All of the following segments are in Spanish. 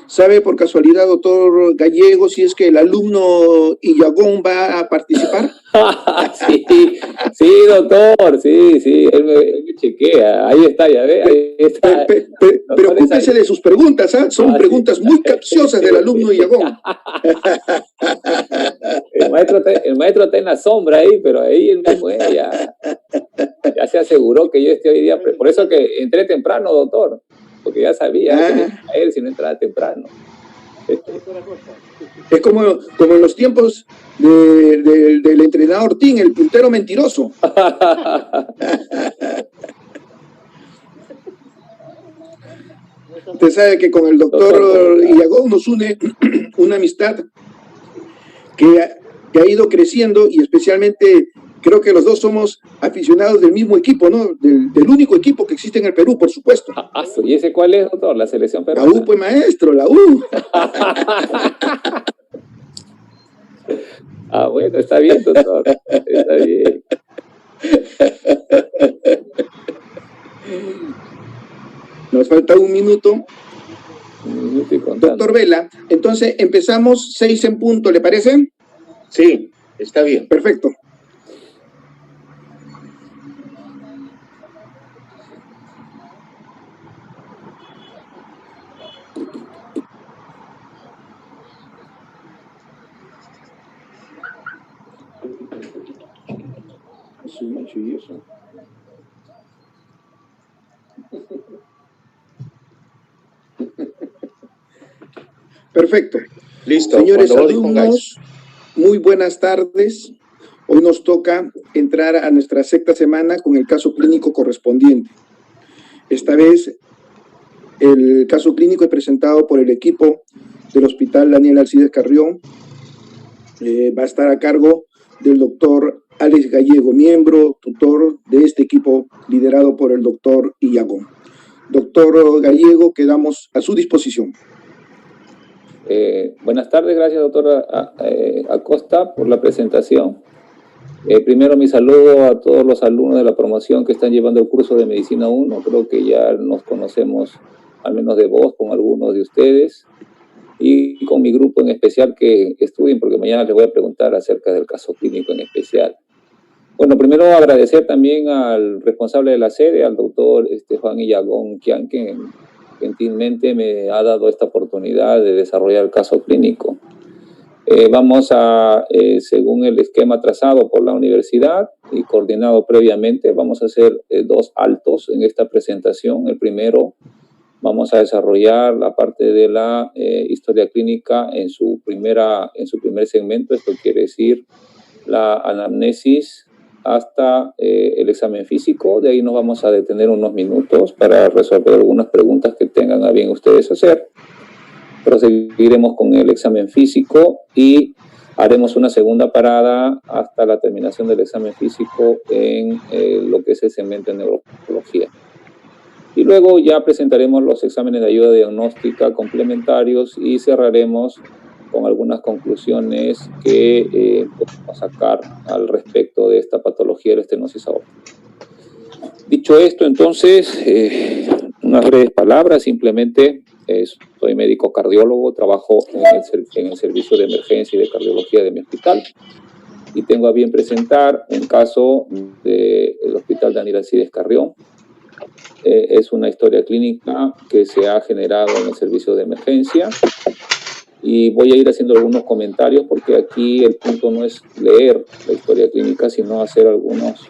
¿Sabe por casualidad, doctor Gallego, si es que el alumno Illagón va a participar? Sí, sí, doctor, sí, él me chequea, ahí está, ya ve, ahí está. Preocúpese de sus preguntas, ¿eh? Son preguntas muy capciosas del alumno Illagón. El maestro está en la sombra ahí, pero ahí el mismo ya se aseguró que yo esté hoy día, por eso que entré temprano, doctor, porque ya sabía que a él si no entraba temprano. Es como en los tiempos del entrenador Tim, el puntero mentiroso. Usted sabe que con el doctor Illagón nos une una amistad que ha ido creciendo, y especialmente creo que los dos somos aficionados del mismo equipo, ¿no? Del único equipo que existe en el Perú, por supuesto. ¿Y ese cuál es, doctor? La selección peruana. La U, pues, maestro, la U. Bueno, está bien, doctor. Está bien. Nos falta un minuto. Doctor Vela, entonces empezamos 6 en punto, ¿le parece? Sí, está bien. Perfecto. Perfecto. Listo. Señores alumnos, muy buenas tardes. Hoy nos toca entrar a nuestra sexta semana con el caso clínico correspondiente. Esta vez el caso clínico es presentado por el equipo del Hospital Daniel Alcides Carrión. Va a estar a cargo del doctor Alex Gallego, miembro, tutor de este equipo liderado por el doctor Illagón. Doctor Gallego, quedamos a su disposición. Buenas tardes, gracias doctor Acosta por la presentación. Primero mi saludo a todos los alumnos de la promoción que están llevando el curso de Medicina 1. Creo que ya nos conocemos, al menos de voz, con algunos de ustedes y con mi grupo en especial que estudien, porque mañana les voy a preguntar acerca del caso clínico en especial. Bueno, primero agradecer también al responsable de la sede, al doctor Juan Illagón Quian, que gentilmente me ha dado esta oportunidad de desarrollar el caso clínico. Vamos a, según el esquema trazado por la universidad y coordinado previamente, vamos a hacer 2 altos en esta presentación. El primero, vamos a desarrollar la parte de la historia clínica en su primer segmento. Esto quiere decir la anamnesis hasta el examen físico. De ahí nos vamos a detener unos minutos para resolver algunas preguntas que tengan a bien ustedes hacer. Proseguiremos con el examen físico y haremos una segunda parada hasta la terminación del examen físico en lo que es el segmento de neurología. Y luego ya presentaremos los exámenes de ayuda diagnóstica complementarios y cerraremos con algunas conclusiones que podemos sacar al respecto de esta patología de la estenosis aórtica. Dicho esto, entonces, unas breves palabras. Simplemente soy médico cardiólogo, trabajo en el servicio de emergencia y de cardiología de mi hospital y tengo a bien presentar un caso del Hospital Daniel Alcides Carrión. Es una historia clínica que se ha generado en el servicio de emergencia y voy a ir haciendo algunos comentarios porque aquí el punto no es leer la historia clínica, sino hacer algunos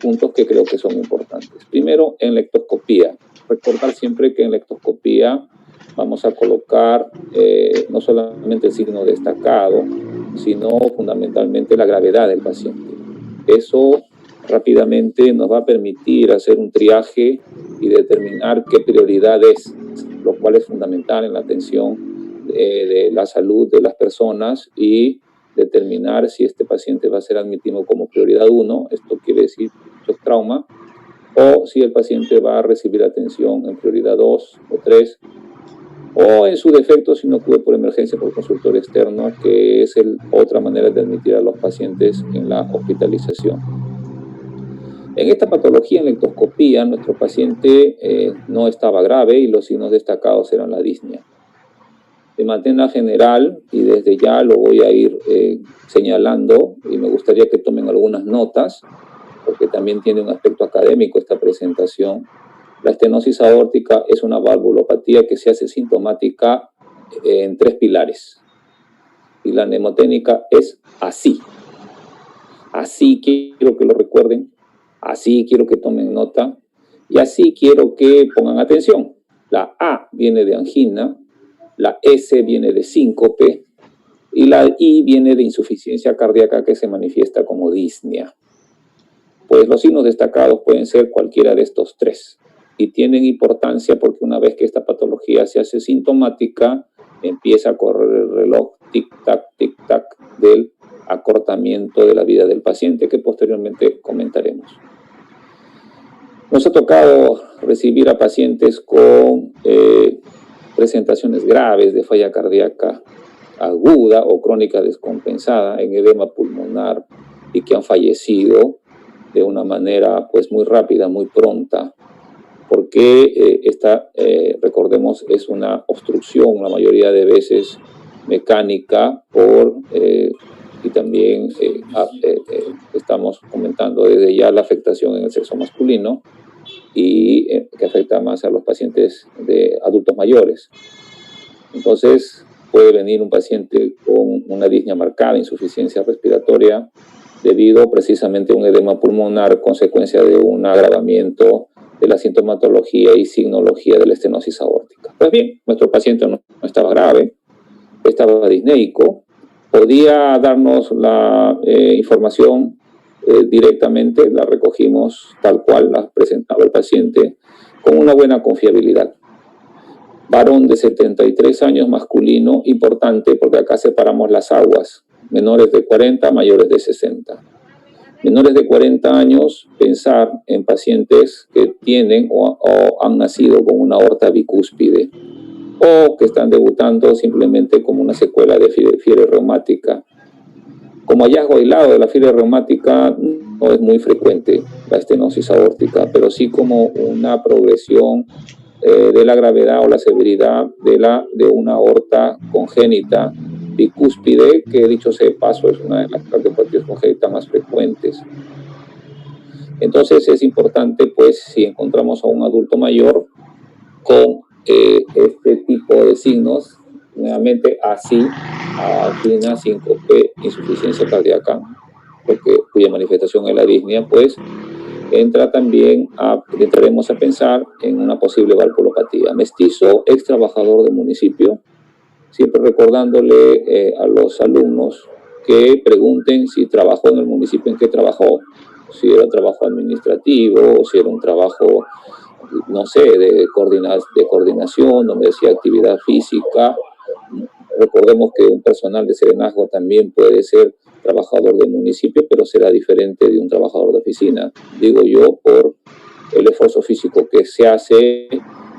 puntos que creo que son importantes. Primero, en lectoscopía. Recordar siempre que en lectoscopía vamos a colocar no solamente el signo destacado, sino fundamentalmente la gravedad del paciente. Eso rápidamente nos va a permitir hacer un triaje y determinar qué prioridad es, lo cual es fundamental en la atención de la salud de las personas y determinar si este paciente va a ser admitido como prioridad 1, esto quiere decir trauma, o si el paciente va a recibir atención en prioridad 2 o 3, o en su defecto si no acude por emergencia por consultor externo, que es otra manera de admitir a los pacientes en la hospitalización. En esta patología, en la ictoscopía, nuestro paciente no estaba grave y los signos destacados eran la disnea. De manera general, y desde ya lo voy a ir señalando, y me gustaría que tomen algunas notas, porque también tiene un aspecto académico esta presentación. La estenosis aórtica es una valvulopatía que se hace sintomática en 3 pilares. Y la mnemotécnica es así. Así quiero que lo recuerden, así quiero que tomen nota, y así quiero que pongan atención. La A viene de angina, la S viene de síncope, y la I viene de insuficiencia cardíaca que se manifiesta como disnea. Pues los signos destacados pueden ser cualquiera de estos 3. Y tienen importancia porque una vez que esta patología se hace sintomática, empieza a correr el reloj tic-tac, del acortamiento de la vida del paciente, que posteriormente comentaremos. Nos ha tocado recibir a pacientes con presentaciones graves de falla cardíaca aguda o crónica descompensada en edema pulmonar y que han fallecido de una manera pues muy rápida, muy pronta, porque esta, recordemos, es una obstrucción la mayoría de veces mecánica y también estamos comentando desde ya la afectación en el sexo masculino y que afecta más a los pacientes de adultos mayores. Entonces puede venir un paciente con una disnea marcada, insuficiencia respiratoria, debido precisamente a un edema pulmonar, consecuencia de un agravamiento de la sintomatología y signología de la estenosis aórtica. Pues bien, nuestro paciente no estaba grave, estaba disneico, podía darnos la información directamente, la recogimos tal cual la presentaba el paciente, con una buena confiabilidad. Varón de 73 años, masculino, importante porque acá separamos las aguas, menores de 40, mayores de 60. Menores de 40 años, pensar en pacientes que tienen o han nacido con una aorta bicúspide o que están debutando simplemente como una secuela de fiebre reumática. Como hallazgo aislado de la fiebre reumática no es muy frecuente la estenosis aórtica, pero sí como una progresión de la gravedad o la severidad de una aorta congénita bicúspide, que dicho sea de paso es una de las cardiopatías congénitas más frecuentes. Entonces es importante, pues, si encontramos a un adulto mayor con este tipo de signos, nuevamente así, angina, síncope, insuficiencia cardíaca, cuya manifestación es la disnea, pues entraremos a pensar en una posible valvulopatía. Mestizo, ex trabajador del municipio, siempre recordándole a los alumnos que pregunten si trabajó en el municipio, en qué trabajó, si era un trabajo administrativo, o si era un trabajo, no sé, de coordinación, donde hacía actividad física. Recordemos que un personal de serenazgo también puede ser trabajador del municipio, pero será diferente de un trabajador de oficina, digo yo, por el esfuerzo físico que se hace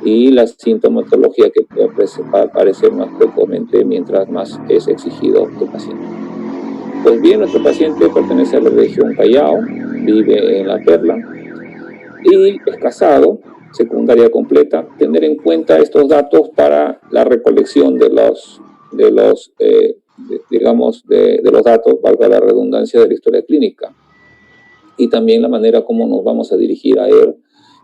y la sintomatología que puede aparecer más frecuentemente mientras más es exigido el paciente. Pues bien, nuestro paciente pertenece a la región Callao, vive en La Perla y es casado, secundaria completa. Tener en cuenta estos datos para la recolección de los datos, valga la redundancia, de la historia clínica, y también la manera como nos vamos a dirigir a él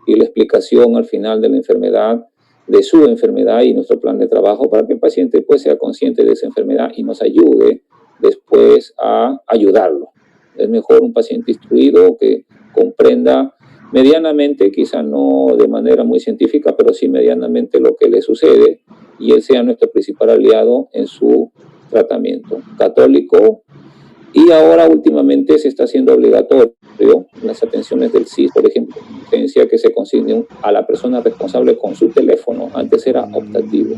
y la explicación al final de la enfermedad, de su enfermedad y nuestro plan de trabajo para que el paciente pues sea consciente de esa enfermedad y nos ayude después a ayudarlo. Es mejor un paciente instruido que comprenda medianamente, quizá no de manera muy científica, pero sí medianamente lo que le sucede, y él sea nuestro principal aliado en su tratamiento. Católico, y ahora últimamente se está haciendo obligatorio las atenciones del CIS, por ejemplo, que se consignen a la persona responsable con su teléfono. Antes era optativo.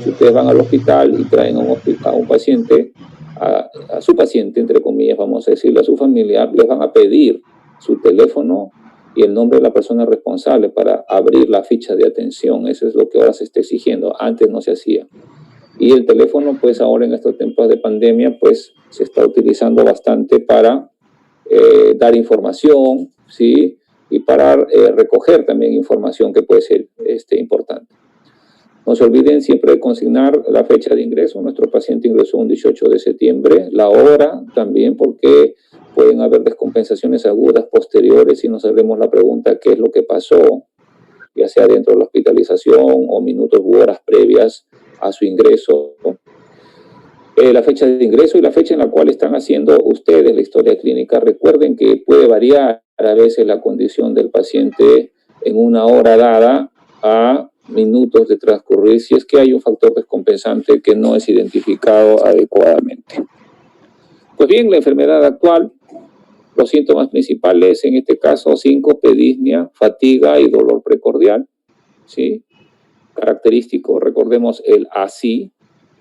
Si ustedes van al hospital y traen a un paciente, a su paciente, entre comillas, vamos a decirle, a su familiar, les van a pedir su teléfono y el nombre de la persona responsable para abrir la ficha de atención. Eso es lo que ahora se está exigiendo. Antes no se hacía. Y el teléfono, pues ahora en estos tiempos de pandemia, pues se está utilizando bastante para dar información, ¿sí? Y para recoger también información que puede ser importante. No se olviden siempre de consignar la fecha de ingreso. Nuestro paciente ingresó un 18 de septiembre, la hora también, porque pueden haber descompensaciones agudas posteriores y nos hacemos la pregunta qué es lo que pasó, ya sea dentro de la hospitalización o minutos u horas previas a su ingreso. La fecha de ingreso y la fecha en la cual están haciendo ustedes la historia clínica. Recuerden que puede variar a veces la condición del paciente en una hora dada a minutos de transcurrir si es que hay un factor descompensante que no es identificado adecuadamente. Pues bien, la enfermedad actual, los síntomas principales, en este caso, síncope, disnea, fatiga y dolor precordial, ¿sí? Característico, recordemos el ASI,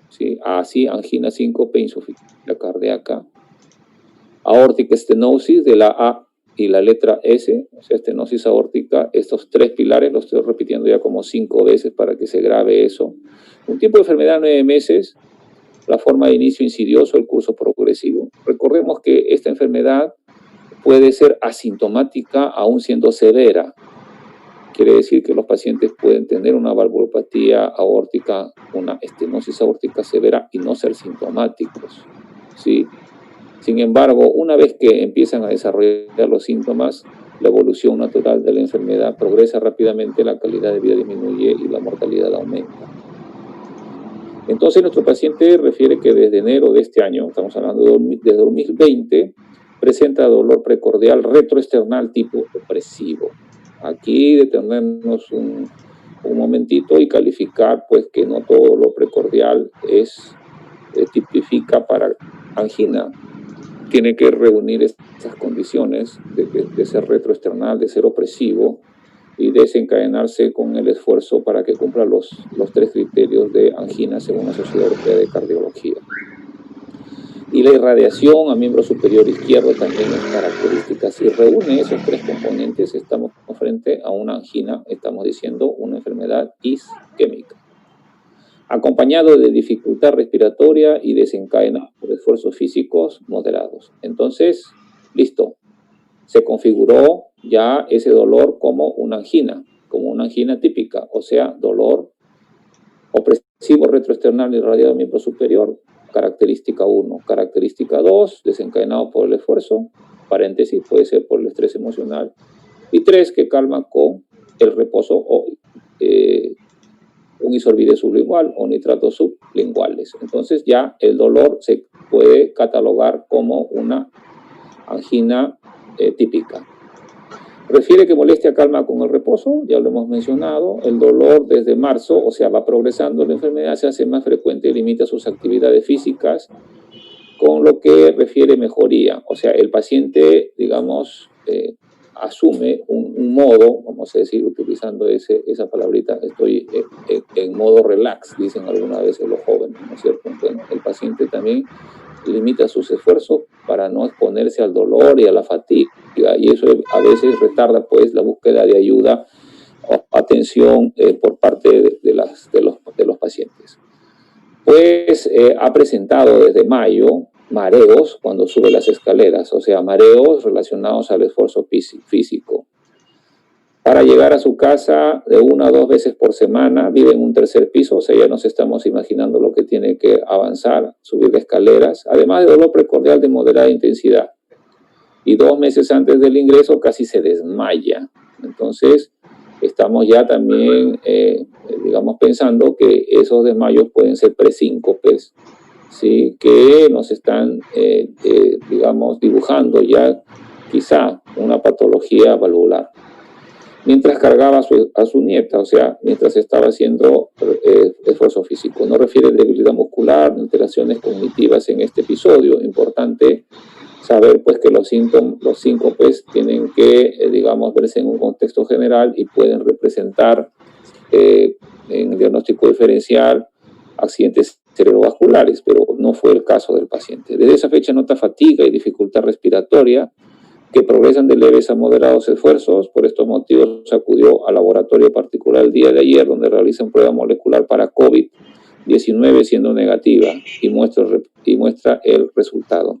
¿sí? ASI, angina, síncope, insuficiencia cardíaca. Aortic stenosis de la A y la letra S, o sea, estenosis aórtica. Estos tres pilares los estoy repitiendo ya como 5 veces para que se grabe eso. Un tipo de enfermedad 9 meses, la forma de inicio insidioso, el curso progresivo. Recordemos que esta enfermedad puede ser asintomática aún siendo severa. Quiere decir que los pacientes pueden tener una valvulopatía aórtica, una estenosis aórtica severa y no ser sintomáticos, ¿sí? Sin embargo, una vez que empiezan a desarrollar los síntomas, la evolución natural de la enfermedad progresa rápidamente, la calidad de vida disminuye y la mortalidad aumenta. Entonces, nuestro paciente refiere que desde enero de este año, estamos hablando de 2020, presenta dolor precordial retroesternal tipo opresivo. Aquí detenernos un momentito y calificar pues que no todo dolor precordial tipifica para angina. Tiene que reunir esas condiciones de ser retroesternal, de ser opresivo y desencadenarse con el esfuerzo para que cumpla los 3 criterios de angina según la Sociedad Europea de Cardiología. Y la irradiación a miembro superior izquierdo también es característica. Si reúne esos 3 componentes, estamos frente a una angina, estamos diciendo una enfermedad isquémica, acompañado de dificultad respiratoria y desencadenado por esfuerzos físicos moderados. Entonces, listo, se configuró ya ese dolor como una angina típica, o sea, dolor opresivo retroesternal irradiado al miembro superior, característica 1. Característica 2, desencadenado por el esfuerzo, paréntesis, puede ser por el estrés emocional, y 3, que calma con el reposo o un isorbide sublingual o nitratos sublinguales. Entonces ya el dolor se puede catalogar como una angina típica. Refiere que molestia calma con el reposo, ya lo hemos mencionado. El dolor desde marzo, o sea, va progresando la enfermedad, se hace más frecuente y limita sus actividades físicas, con lo que refiere mejoría. O sea, el paciente, digamos, asume un modo, vamos a decir, utilizando esa palabrita, estoy en modo relax, dicen algunas veces los jóvenes, ¿no es cierto? Bueno, el paciente también limita sus esfuerzos para no exponerse al dolor y a la fatiga, y eso a veces retarda pues la búsqueda de ayuda o atención por parte de los pacientes. Pues ha presentado desde mayo mareos cuando sube las escaleras, o sea, mareos relacionados al esfuerzo físico. Para llegar a su casa de 1 a 2 veces por semana, vive en un 3er piso, o sea, ya nos estamos imaginando lo que tiene que avanzar, subir de escaleras, además de dolor precordial de moderada intensidad. Y 2 meses antes del ingreso casi se desmaya. Entonces, estamos ya también, digamos, pensando que esos desmayos pueden ser presíncopes, ¿sí? Que nos están, digamos, dibujando ya quizá una patología valvular. Mientras cargaba a su nieta, o sea, mientras estaba haciendo esfuerzo físico. No refiere debilidad muscular, ni alteraciones cognitivas en este episodio. Importante saber pues que los síncopes tienen que, digamos, verse en un contexto general y pueden representar en diagnóstico diferencial accidentes cerebrovasculares, pero no fue el caso del paciente. Desde esa fecha nota fatiga y dificultad respiratoria que progresan de leves a moderados esfuerzos. Por estos motivos acudió al laboratorio particular el día de ayer, donde realizan prueba molecular para COVID-19 siendo negativa y muestra el resultado.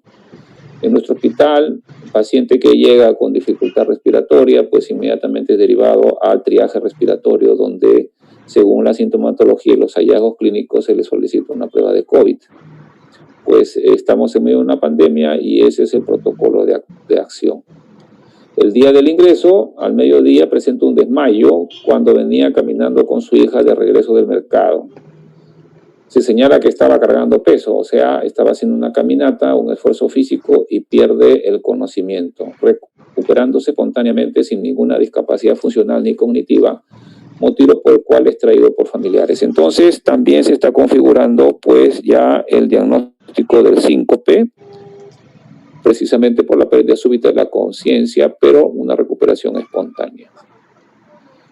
En nuestro hospital, el paciente que llega con dificultad respiratoria, pues inmediatamente es derivado al triaje respiratorio, donde según la sintomatología y los hallazgos clínicos se le solicita una prueba de COVID. Pues estamos en medio de una pandemia y ese es el protocolo de acción. El día del ingreso, al mediodía, presentó un desmayo cuando venía caminando con su hija de regreso del mercado. Se señala que estaba cargando peso, o sea, estaba haciendo una caminata, un esfuerzo físico y pierde el conocimiento, recuperándose espontáneamente sin ninguna discapacidad funcional ni cognitiva, motivo por el cual es traído por familiares. Entonces, también se está configurando pues ya el diagnóstico del síncope, precisamente por la pérdida súbita de la conciencia, pero una recuperación espontánea.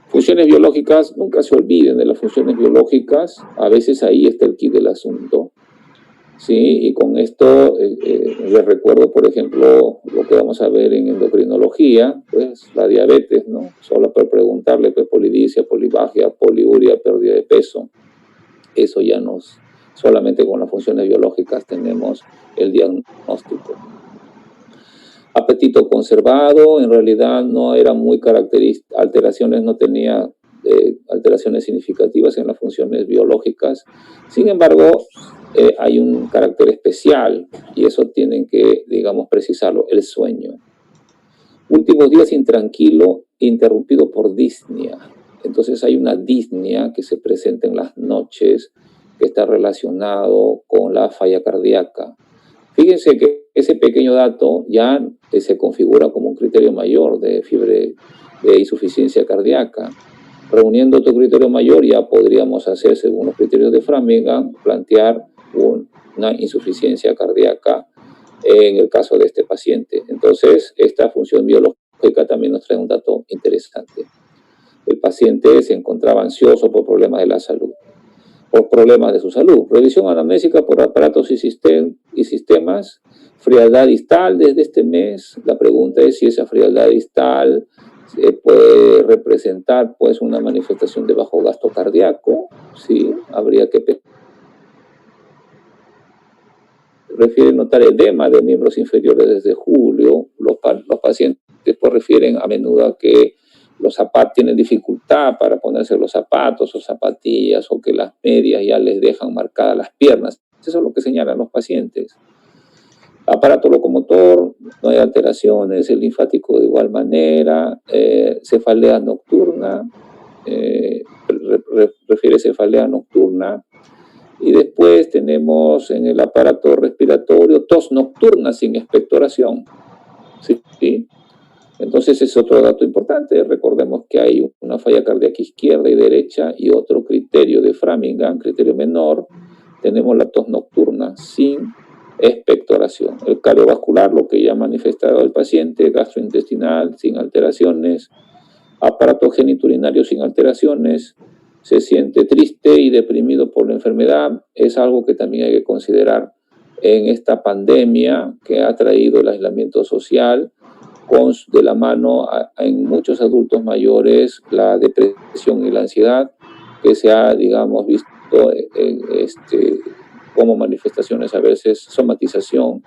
Funciones biológicas, nunca se olviden de las funciones biológicas, a veces ahí está el quid del asunto, ¿sí? Y con esto les recuerdo, por ejemplo, lo que vamos a ver en endocrinología, pues la diabetes, ¿no? Solo por preguntarle, pues polidipsia, polivagia, poliuria, pérdida de peso, eso ya nos, solamente con las funciones biológicas tenemos el diagnóstico. Apetito conservado, en realidad no era muy característico, alteraciones, no tenía alteraciones significativas en las funciones biológicas. Sin embargo, hay un carácter especial y eso tienen que, digamos, precisarlo, el sueño. Últimos días intranquilo, interrumpido por disnea. Entonces hay una disnea que se presenta en las noches que está relacionado con la falla cardíaca. Fíjense que ese pequeño dato ya se configura como un criterio mayor de fiebre de insuficiencia cardíaca. Reuniendo otro criterio mayor ya podríamos hacer, según los criterios de Framingham, plantear una insuficiencia cardíaca en el caso de este paciente. Entonces, esta función biológica también nos trae un dato interesante. El paciente se encontraba ansioso por problemas de la salud, por problemas de su salud. Revisión anamnésica por aparatos y sistemas. Frialdad distal desde este mes. La pregunta es si esa frialdad distal puede representar pues una manifestación de bajo gasto cardíaco. Sí, habría que refiere notar edema de miembros inferiores desde julio. Los pacientes pues refieren a menudo a que los zapatos tienen dificultad para ponerse los zapatos o zapatillas, o que las medias ya les dejan marcadas las piernas. Eso es lo que señalan los pacientes. Aparato locomotor, no hay alteraciones, el linfático de igual manera, cefalea nocturna, refiere cefalea nocturna. Y después tenemos en el aparato respiratorio tos nocturna sin expectoración. ¿Sí? Entonces es otro dato importante. Recordemos que hay una falla cardíaca izquierda y derecha y otro criterio de Framingham, criterio menor. Tenemos la tos nocturna sin expectoración. El cardiovascular, lo que ya ha manifestado el paciente, gastrointestinal sin alteraciones, aparato geniturinario sin alteraciones, se siente triste y deprimido por la enfermedad. Es algo que también hay que considerar en esta pandemia que ha traído el aislamiento social, de la mano en muchos adultos mayores la depresión y la ansiedad, que se ha, digamos, visto como manifestaciones, a veces somatización,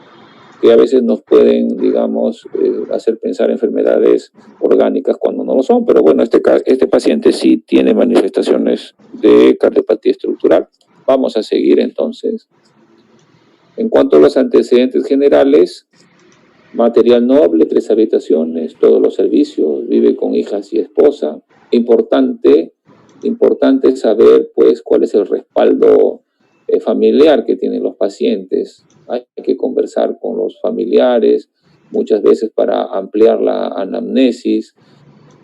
que a veces nos pueden, digamos, hacer pensar enfermedades orgánicas cuando no lo son. Pero bueno, este paciente sí tiene manifestaciones de cardiopatía estructural. Vamos a seguir entonces. En cuanto a los antecedentes generales, material noble, 3 habitaciones, todos los servicios, vive con hijas y esposa. Importante saber, pues, cuál es el respaldo familiar que tienen los pacientes. Hay que conversar con los familiares, muchas veces para ampliar la anamnesis,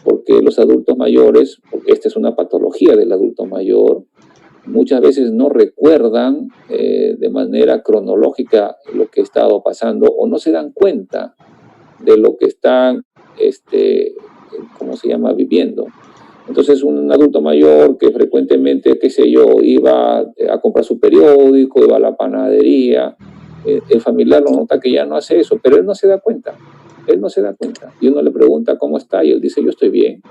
porque los adultos mayores, porque esta es una patología del adulto mayor, muchas veces no recuerdan de manera cronológica lo que ha estado pasando o no se dan cuenta de lo que están, viviendo. Entonces, un adulto mayor que frecuentemente, qué sé yo, iba a comprar su periódico, iba a la panadería, el familiar lo nota que ya no hace eso, pero él no se da cuenta. Y uno le pregunta cómo está y él dice, yo estoy bien.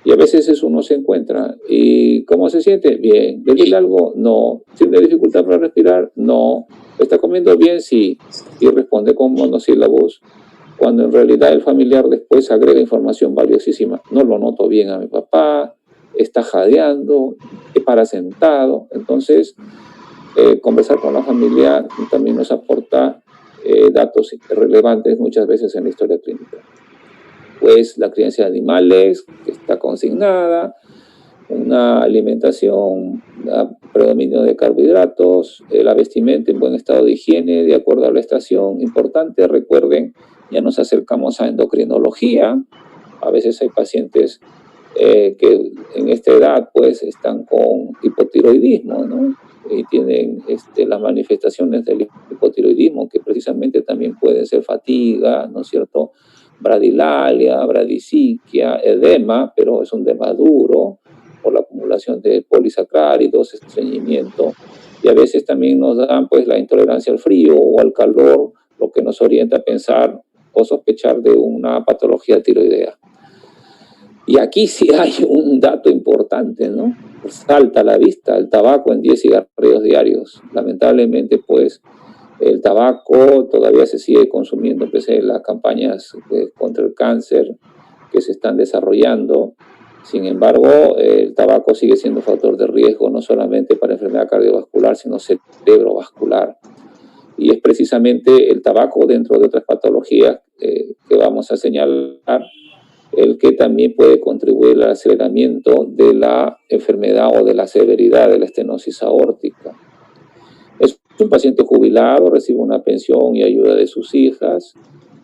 Y a veces eso no se encuentra. ¿Y cómo se siente? Bien. ¿Le duele algo? No. ¿Tiene dificultad para respirar? No. ¿Está comiendo bien? Sí. Y responde con monosílabos, cuando en realidad el familiar después agrega información valiosísima. No lo noto bien a mi papá, está jadeando, para sentado. Entonces, conversar con la familia también nos aporta datos relevantes muchas veces en la historia clínica. Pues la crianza de animales, que está consignada, una alimentación, predominio de carbohidratos, la vestimenta en buen estado de higiene, de acuerdo a la estación. Importante, recuerden, ya nos acercamos a endocrinología. A veces hay pacientes que en esta edad pues están con hipotiroidismo, ¿no? Y tienen las manifestaciones del hipotiroidismo, que precisamente también pueden ser fatiga, ¿no es cierto?, bradilalia, bradisiquia, edema, pero es un edema duro por la acumulación de polisacáridos, estreñimiento, y a veces también nos dan pues la intolerancia al frío o al calor, lo que nos orienta a pensar o sospechar de una patología tiroidea. Y aquí sí hay un dato importante, ¿no? Salta a la vista el tabaco en 10 cigarrillos diarios. Lamentablemente, pues, el tabaco todavía se sigue consumiendo, pese a las campañas contra el cáncer que se están desarrollando. Sin embargo, el tabaco sigue siendo factor de riesgo, no solamente para enfermedad cardiovascular, sino cerebrovascular. Y es precisamente el tabaco, dentro de otras patologías que vamos a señalar, el que también puede contribuir al aceleramiento de la enfermedad o de la severidad de la estenosis aórtica. Es un paciente jubilado, recibe una pensión y ayuda de sus hijas,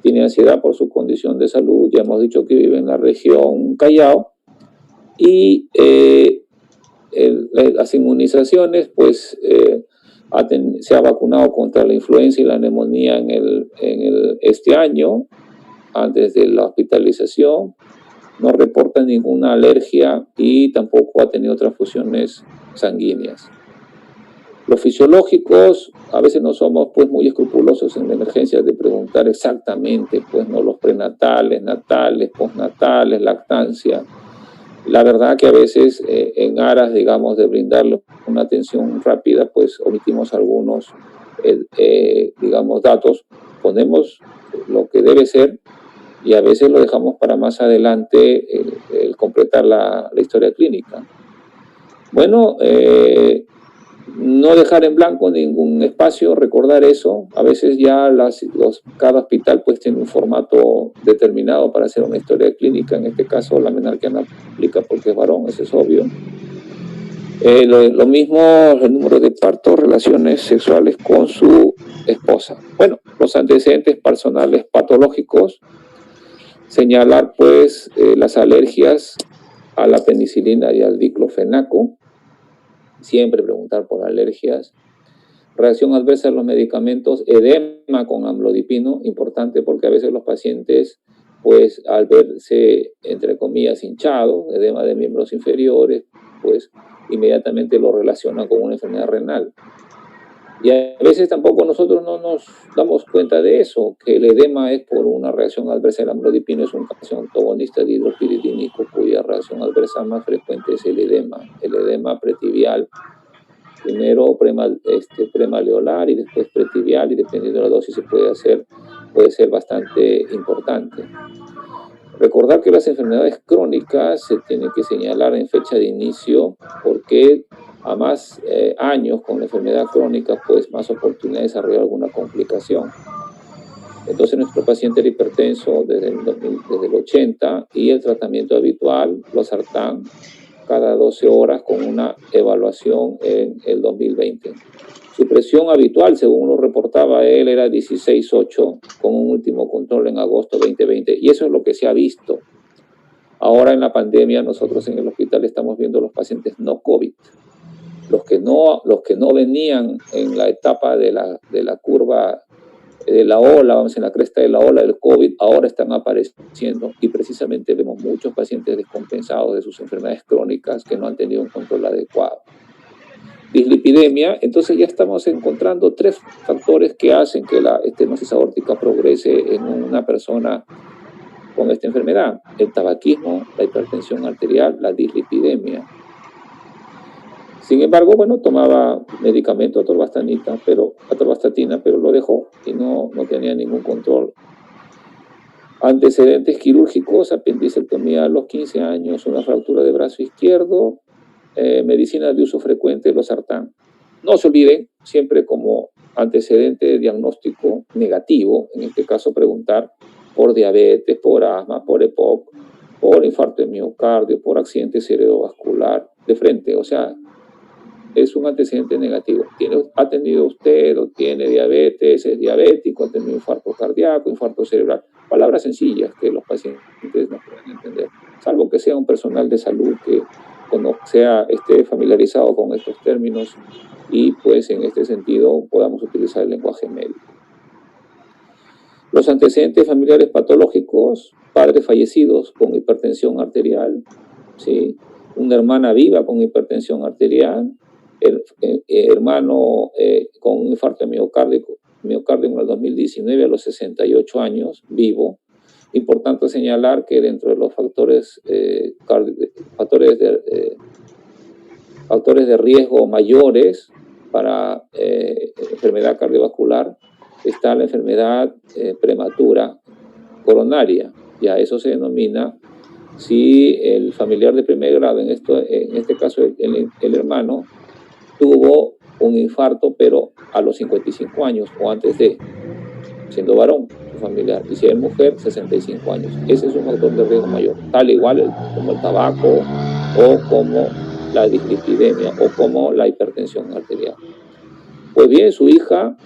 tiene ansiedad por su condición de salud, ya hemos dicho que vive en la región Callao, y las inmunizaciones, pues se ha vacunado contra la influenza y la neumonía este año, antes de la hospitalización. No reporta ninguna alergia y tampoco ha tenido transfusiones sanguíneas. Los fisiológicos, a veces no somos pues muy escrupulosos en la emergencia de preguntar exactamente, pues no, los prenatales, natales, postnatales, lactancia. La verdad que a veces en aras, digamos, de brindarle una atención rápida, pues omitimos algunos, digamos, datos, ponemos lo que debe ser, y a veces lo dejamos para más adelante el completar la historia clínica. Bueno, no dejar en blanco ningún espacio, recordar eso. A veces ya cada hospital pues tiene un formato determinado para hacer una historia clínica. En este caso la menarquia no aplica porque es varón, eso es obvio. Lo mismo el número de partos, relaciones sexuales con su esposa. Bueno, los antecedentes personales patológicos. Señalar pues las alergias a la penicilina y al diclofenaco. Siempre preguntar por alergias. Reacción adversa a los medicamentos, edema con amlodipino, importante porque a veces los pacientes, pues al verse, entre comillas, hinchados, edema de miembros inferiores, pues inmediatamente lo relacionan con una enfermedad renal. Y a veces tampoco nosotros no nos damos cuenta de eso, que el edema es por una reacción adversa. El amlodipino es un calcio antagonista de hidropiridínico, cuya reacción adversa más frecuente es el edema pretibial. Primero premaleolar y después pretibial, y dependiendo de la dosis puede ser bastante importante. Recordar que las enfermedades crónicas se tienen que señalar en fecha de inicio, porque a más años con la enfermedad crónica, pues más oportunidad de desarrollar alguna complicación. Entonces nuestro paciente era hipertenso desde el 80, y el tratamiento habitual, losartán, cada 12 horas con una evaluación en el 2020. Su presión habitual, según lo reportaba él, era 16,8, con un último control en agosto 2020, y eso es lo que se ha visto. Ahora en la pandemia nosotros en el hospital estamos viendo los pacientes no COVID. Los que no venían en la etapa de la curva de la ola, vamos en la cresta de la ola del COVID, ahora están apareciendo, y precisamente vemos muchos pacientes descompensados de sus enfermedades crónicas que no han tenido un control adecuado. Dislipidemia, entonces ya estamos encontrando 3 factores que hacen que la estenosis aórtica progrese en una persona con esta enfermedad: el tabaquismo, la hipertensión arterial, la dislipidemia. Sin embargo, bueno, tomaba medicamento, atorvastatina, pero lo dejó y no tenía ningún control. Antecedentes quirúrgicos, apendicectomía a los 15 años, una fractura de brazo izquierdo, medicina de uso frecuente, losartán. No se olviden, siempre como antecedente diagnóstico negativo, en este caso preguntar por diabetes, por asma, por EPOC, por infarto de miocardio, por accidente cerebrovascular, de frente, o sea, es un antecedente negativo. ¿Ha tenido usted o tiene diabetes, es diabético, ha tenido infarto cardíaco, infarto cerebral? Palabras sencillas que los pacientes no pueden entender, salvo que sea un personal de salud que esté familiarizado con estos términos y pues en este sentido podamos utilizar el lenguaje médico. Los antecedentes familiares patológicos, padres fallecidos con hipertensión arterial, ¿sí? Una hermana viva con hipertensión arterial, hermano con un infarto de miocardio en el 2019 a los 68 años, vivo. Importante señalar que dentro de los factores de riesgo mayores para enfermedad cardiovascular está la enfermedad prematura coronaria. Ya eso se denomina si el familiar de primer grado, en este caso el hermano, tuvo un infarto, pero a los 55 años o antes de, siendo varón, su familiar, y si es mujer, 65 años. Ese es un factor de riesgo mayor, tal igual como el tabaco o como la dislipidemia o como la hipertensión arterial. Pues bien, su hija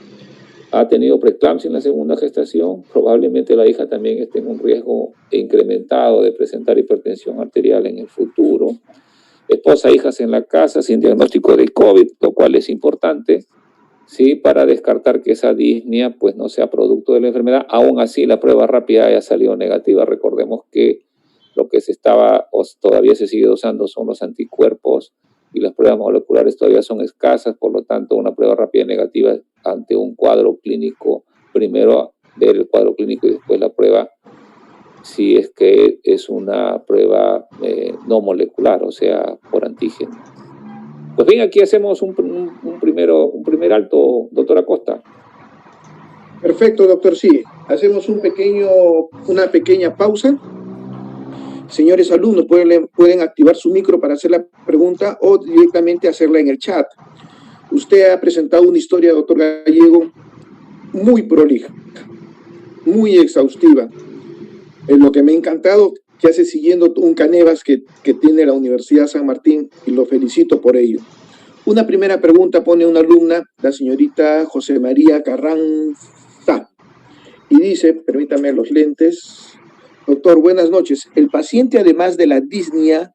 ha tenido preeclampsia en la segunda gestación, probablemente la hija también esté en un riesgo incrementado de presentar hipertensión arterial en el futuro. Esposa, hijas en la casa sin diagnóstico de COVID, lo cual es importante, ¿sí? Para descartar que esa disnea pues no sea producto de la enfermedad. Aún así, la prueba rápida haya salido negativa. Recordemos que lo que todavía se sigue usando son los anticuerpos y las pruebas moleculares todavía son escasas, por lo tanto, una prueba rápida negativa ante un cuadro clínico, primero ver el cuadro clínico y después la prueba, si es que es una prueba no molecular, o sea, por antígeno. Pues bien, aquí hacemos un primer alto, doctor Acosta. Perfecto, doctor, sí. Hacemos una pequeña pausa. Señores alumnos, pueden activar su micro para hacer la pregunta o directamente hacerla en el chat. Usted ha presentado una historia, doctor Gallego, muy prolija, muy exhaustiva. Lo que me ha encantado, que hace siguiendo un canevas que tiene la Universidad San Martín, y lo felicito por ello. Una primera pregunta pone una alumna, la señorita José María Carranza, y dice, permítame los lentes, doctor, buenas noches. ¿El paciente, además de la disnea,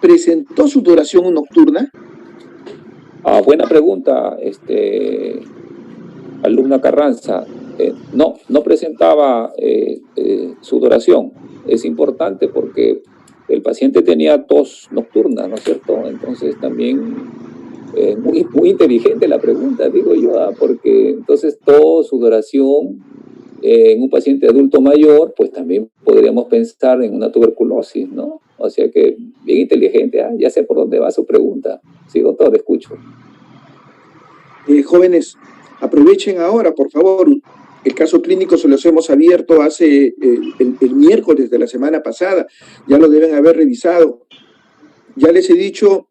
presentó sudoración nocturna? Buena pregunta, alumna Carranza. No presentaba sudoración. Es importante porque el paciente tenía tos nocturna, ¿no es cierto? Entonces también muy inteligente la pregunta, digo yo, porque entonces tos, sudoración en un paciente adulto mayor, pues también podríamos pensar en una tuberculosis, ¿no? O sea que bien inteligente, ya sé por dónde va su pregunta. Sí, doctor, escucho. Jóvenes, aprovechen ahora, por favor. El caso clínico se los hemos abierto hace el miércoles de la semana pasada. Ya lo deben haber revisado. Ya les he dicho,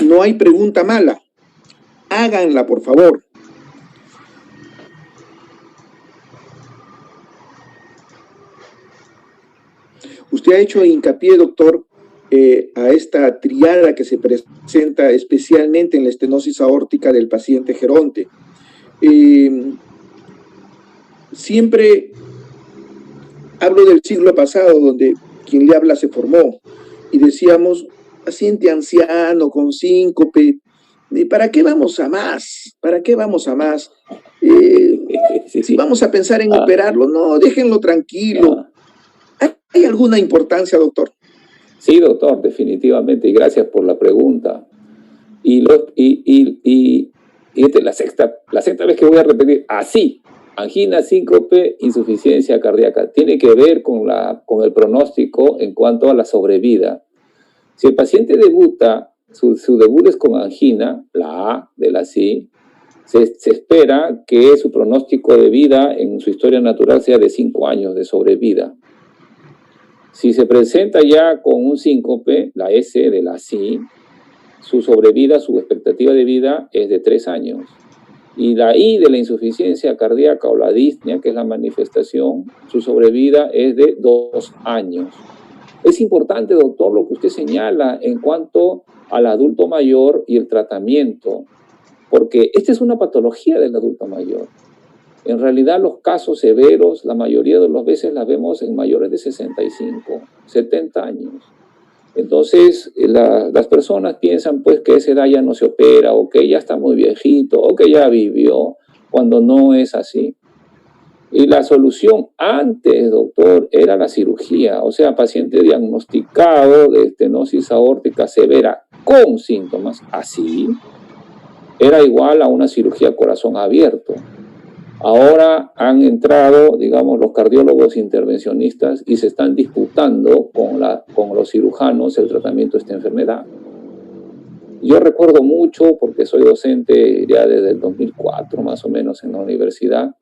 no hay pregunta mala. Háganla, por favor. Usted ha hecho hincapié, doctor, a esta triada que se presenta especialmente en la estenosis aórtica del paciente geronte. Siempre hablo del siglo pasado, donde quien le habla se formó, y decíamos, paciente anciano con síncope, ¿para qué vamos a más? ¿Para qué vamos a más? Si vamos a pensar en operarlo, no, déjenlo tranquilo. ¿Hay alguna importancia, doctor? Sí, doctor, definitivamente, y gracias por la pregunta. Esta es la sexta vez que voy a repetir, así, angina, síncope, insuficiencia cardíaca. Tiene que ver con el pronóstico en cuanto a la sobrevida. Si el paciente debuta su debut es con angina, la A de la CI, se espera que su pronóstico de vida en su historia natural sea de 5 años de sobrevida. Si se presenta ya con un síncope, la S de la CI, su sobrevida, su expectativa de vida es de 3 años. Y la I de la insuficiencia cardíaca o la disnea, que es la manifestación, su sobrevida es de 2 años. Es importante, doctor, lo que usted señala en cuanto al adulto mayor y el tratamiento, porque esta es una patología del adulto mayor. En realidad los casos severos, la mayoría de las veces las vemos en mayores de 65, 70 años. Entonces las personas piensan pues que a esa edad ya no se opera, o que ya está muy viejito, o que ya vivió, cuando no es así. Y la solución antes, doctor, era la cirugía, o sea, paciente diagnosticado de estenosis aórtica severa con síntomas así, era igual a una cirugía corazón abierto. Ahora han entrado, digamos, los cardiólogos intervencionistas y se están disputando con los cirujanos el tratamiento de esta enfermedad. Yo recuerdo mucho, porque soy docente ya desde el 2004 más o menos en la universidad,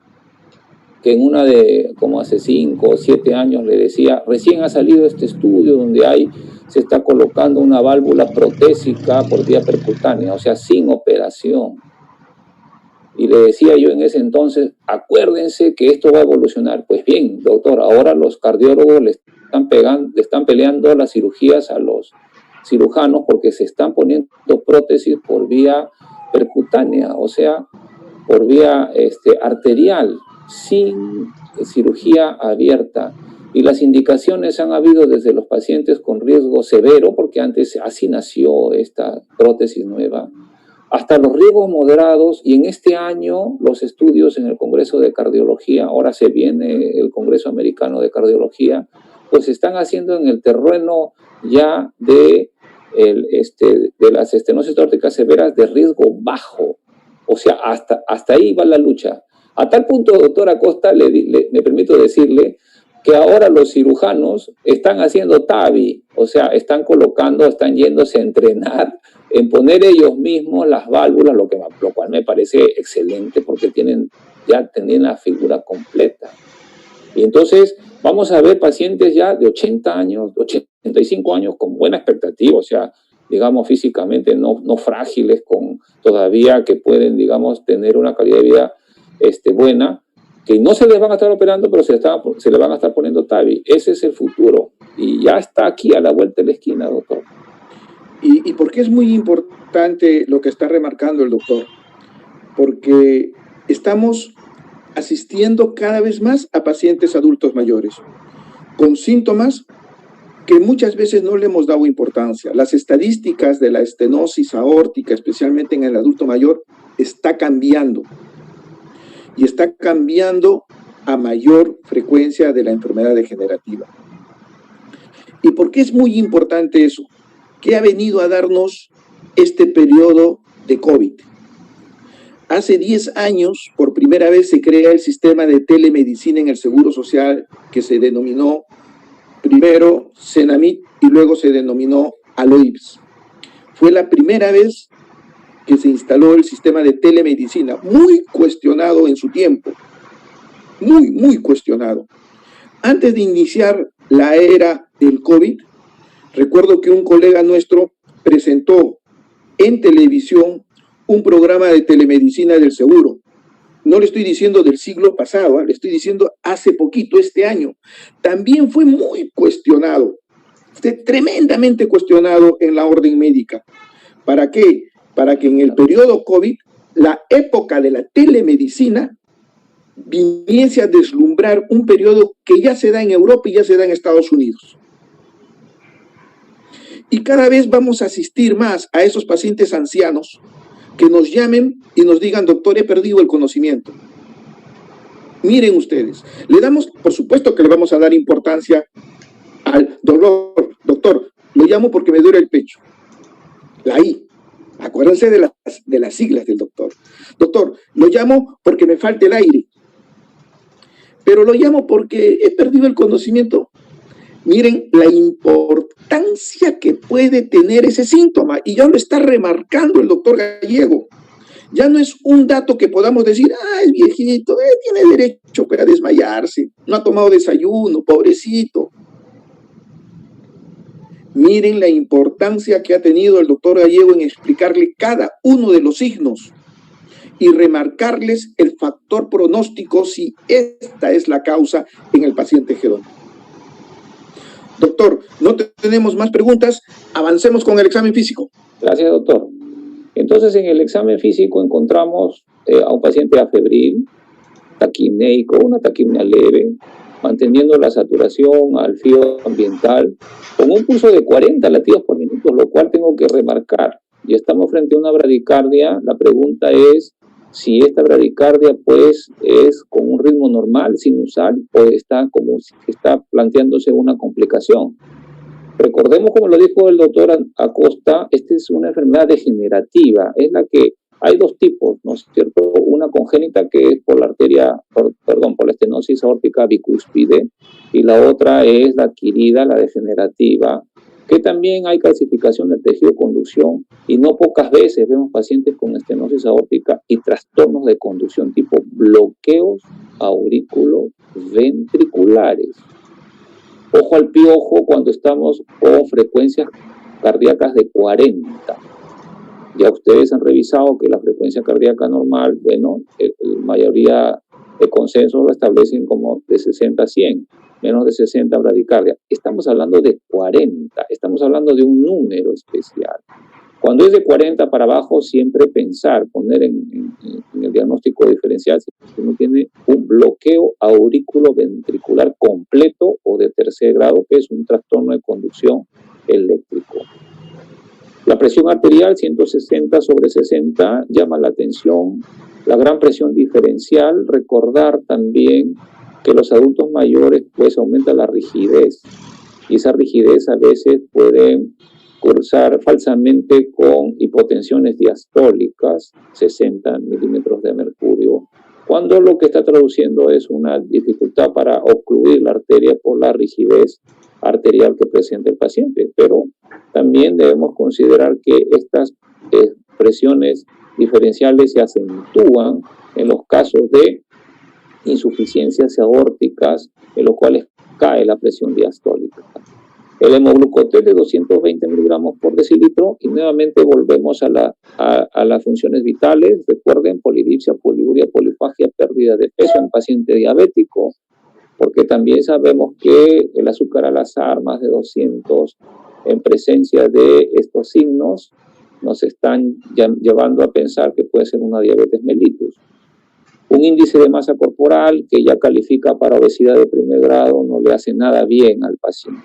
que en una de, como hace 5 o 7 años, le decía, recién ha salido este estudio donde se está colocando una válvula protésica por vía percutánea, o sea, sin operación. Y le decía yo en ese entonces, acuérdense que esto va a evolucionar. Pues bien, doctor, ahora los cardiólogos le están peleando las cirugías a los cirujanos porque se están poniendo prótesis por vía percutánea, o sea, por vía arterial, sin cirugía abierta. Y las indicaciones han habido desde los pacientes con riesgo severo, porque antes así nació esta prótesis nueva, hasta los riesgos moderados, y en este año los estudios en el Congreso de Cardiología, ahora se viene el Congreso Americano de Cardiología, pues se están haciendo en el terreno ya de las estenosis aórticas severas de riesgo bajo. O sea, hasta ahí va la lucha. A tal punto, doctora Acosta, me permito decirle que ahora los cirujanos están haciendo TAVI, o sea, están yéndose a entrenar en poner ellos mismos las válvulas, lo cual me parece excelente porque ya tienen la figura completa. Y entonces vamos a ver pacientes ya de 80 años, 85 años con buena expectativa, o sea, digamos físicamente no frágiles, todavía que pueden, digamos, tener una calidad de vida buena, que no se les van a estar operando, pero se le van a estar poniendo TAVI. Ese es el futuro. Y ya está aquí a la vuelta de la esquina, doctor. ¿Y por qué es muy importante lo que está remarcando el doctor? Porque estamos asistiendo cada vez más a pacientes adultos mayores con síntomas que muchas veces no le hemos dado importancia. Las estadísticas de la estenosis aórtica, especialmente en el adulto mayor, está cambiando. Y está cambiando a mayor frecuencia de la enfermedad degenerativa. ¿Y por qué es muy importante eso? ¿Qué ha venido a darnos este periodo de COVID? Hace 10 años, por primera vez, se crea el sistema de telemedicina en el Seguro Social, que se denominó primero Cenamit y luego se denominó Aloips. Fue la primera vez que se instaló el sistema de telemedicina, muy cuestionado en su tiempo, muy cuestionado. Antes de iniciar la era del COVID, recuerdo que un colega nuestro presentó en televisión un programa de telemedicina del seguro. No le estoy diciendo del siglo pasado, le estoy diciendo hace poquito, este año. También fue muy cuestionado, tremendamente cuestionado en la orden médica. ¿Para qué? Para que en el periodo COVID, la época de la telemedicina viniese a deslumbrar un periodo que ya se da en Europa y ya se da en Estados Unidos. Y cada vez vamos a asistir más a esos pacientes ancianos que nos llamen y nos digan, doctor, he perdido el conocimiento. Miren ustedes, le damos, por supuesto que le vamos a dar importancia al dolor. Doctor, lo llamo porque me duele el pecho. La I. Acuérdense de las siglas del doctor. Doctor, lo llamo porque me falta el aire. Pero lo llamo porque he perdido el conocimiento. Miren la importancia que puede tener ese síntoma, y ya lo está remarcando el doctor Gallego. Ya no es un dato que podamos decir, es viejito, tiene derecho a desmayarse, no ha tomado desayuno, pobrecito. Miren la importancia que ha tenido el doctor Gallego en explicarle cada uno de los signos y remarcarles el factor pronóstico si esta es la causa en el paciente hedónico. Doctor, no tenemos más preguntas, avancemos con el examen físico. Gracias, doctor. Entonces, en el examen físico encontramos a un paciente afebril, taquipnéico, una taquipnea leve, manteniendo la saturación al frío ambiental, con un pulso de 40 latidos por minuto, lo cual tengo que remarcar. Y estamos frente a una bradicardia. La pregunta es si esta bradicardia pues es con un ritmo normal, sinusal, o está planteándose una complicación. Recordemos, como lo dijo el doctor Acosta, esta es una enfermedad degenerativa, es la que hay dos tipos, ¿no es cierto? Una congénita, que es por la por la estenosis aórtica bicúspide, y la otra es la adquirida, la degenerativa, que también hay calcificación del tejido de conducción, y no pocas veces vemos pacientes con estenosis aórtica y trastornos de conducción tipo bloqueos auriculoventriculares. Ojo al piojo cuando estamos con frecuencias cardíacas de 40. Ya ustedes han revisado que la frecuencia cardíaca normal, bueno, la mayoría de consensos lo establecen como de 60 a 100, menos de 60 bradicardia. Estamos hablando de 40, estamos hablando de un número especial. Cuando es de 40 para abajo, siempre poner en el diagnóstico diferencial si uno tiene un bloqueo auriculoventricular completo o de tercer grado, que es un trastorno de conducción eléctrico. La presión arterial 160/60 llama la atención. La gran presión diferencial, recordar también que los adultos mayores pues aumenta la rigidez, y esa rigidez a veces puede cursar falsamente con hipotensiones diastólicas, 60 milímetros de mercurio, cuando lo que está traduciendo es una dificultad para ocluir la arteria por la rigidez arterial que presenta el paciente. Pero también debemos considerar que estas presiones diferenciales se acentúan en los casos de insuficiencias aórticas, en los cuales cae la presión diastólica. El hemoglucotés de 220 miligramos por decilitro, y nuevamente volvemos a las funciones vitales. Recuerden, polidipsia, poliuria, polifagia, pérdida de peso en paciente diabético, porque también sabemos que el azúcar al azar, más de 200, en presencia de estos signos, nos están llevando a pensar que puede ser una diabetes mellitus. Un índice de masa corporal que ya califica para obesidad de primer grado no le hace nada bien al paciente.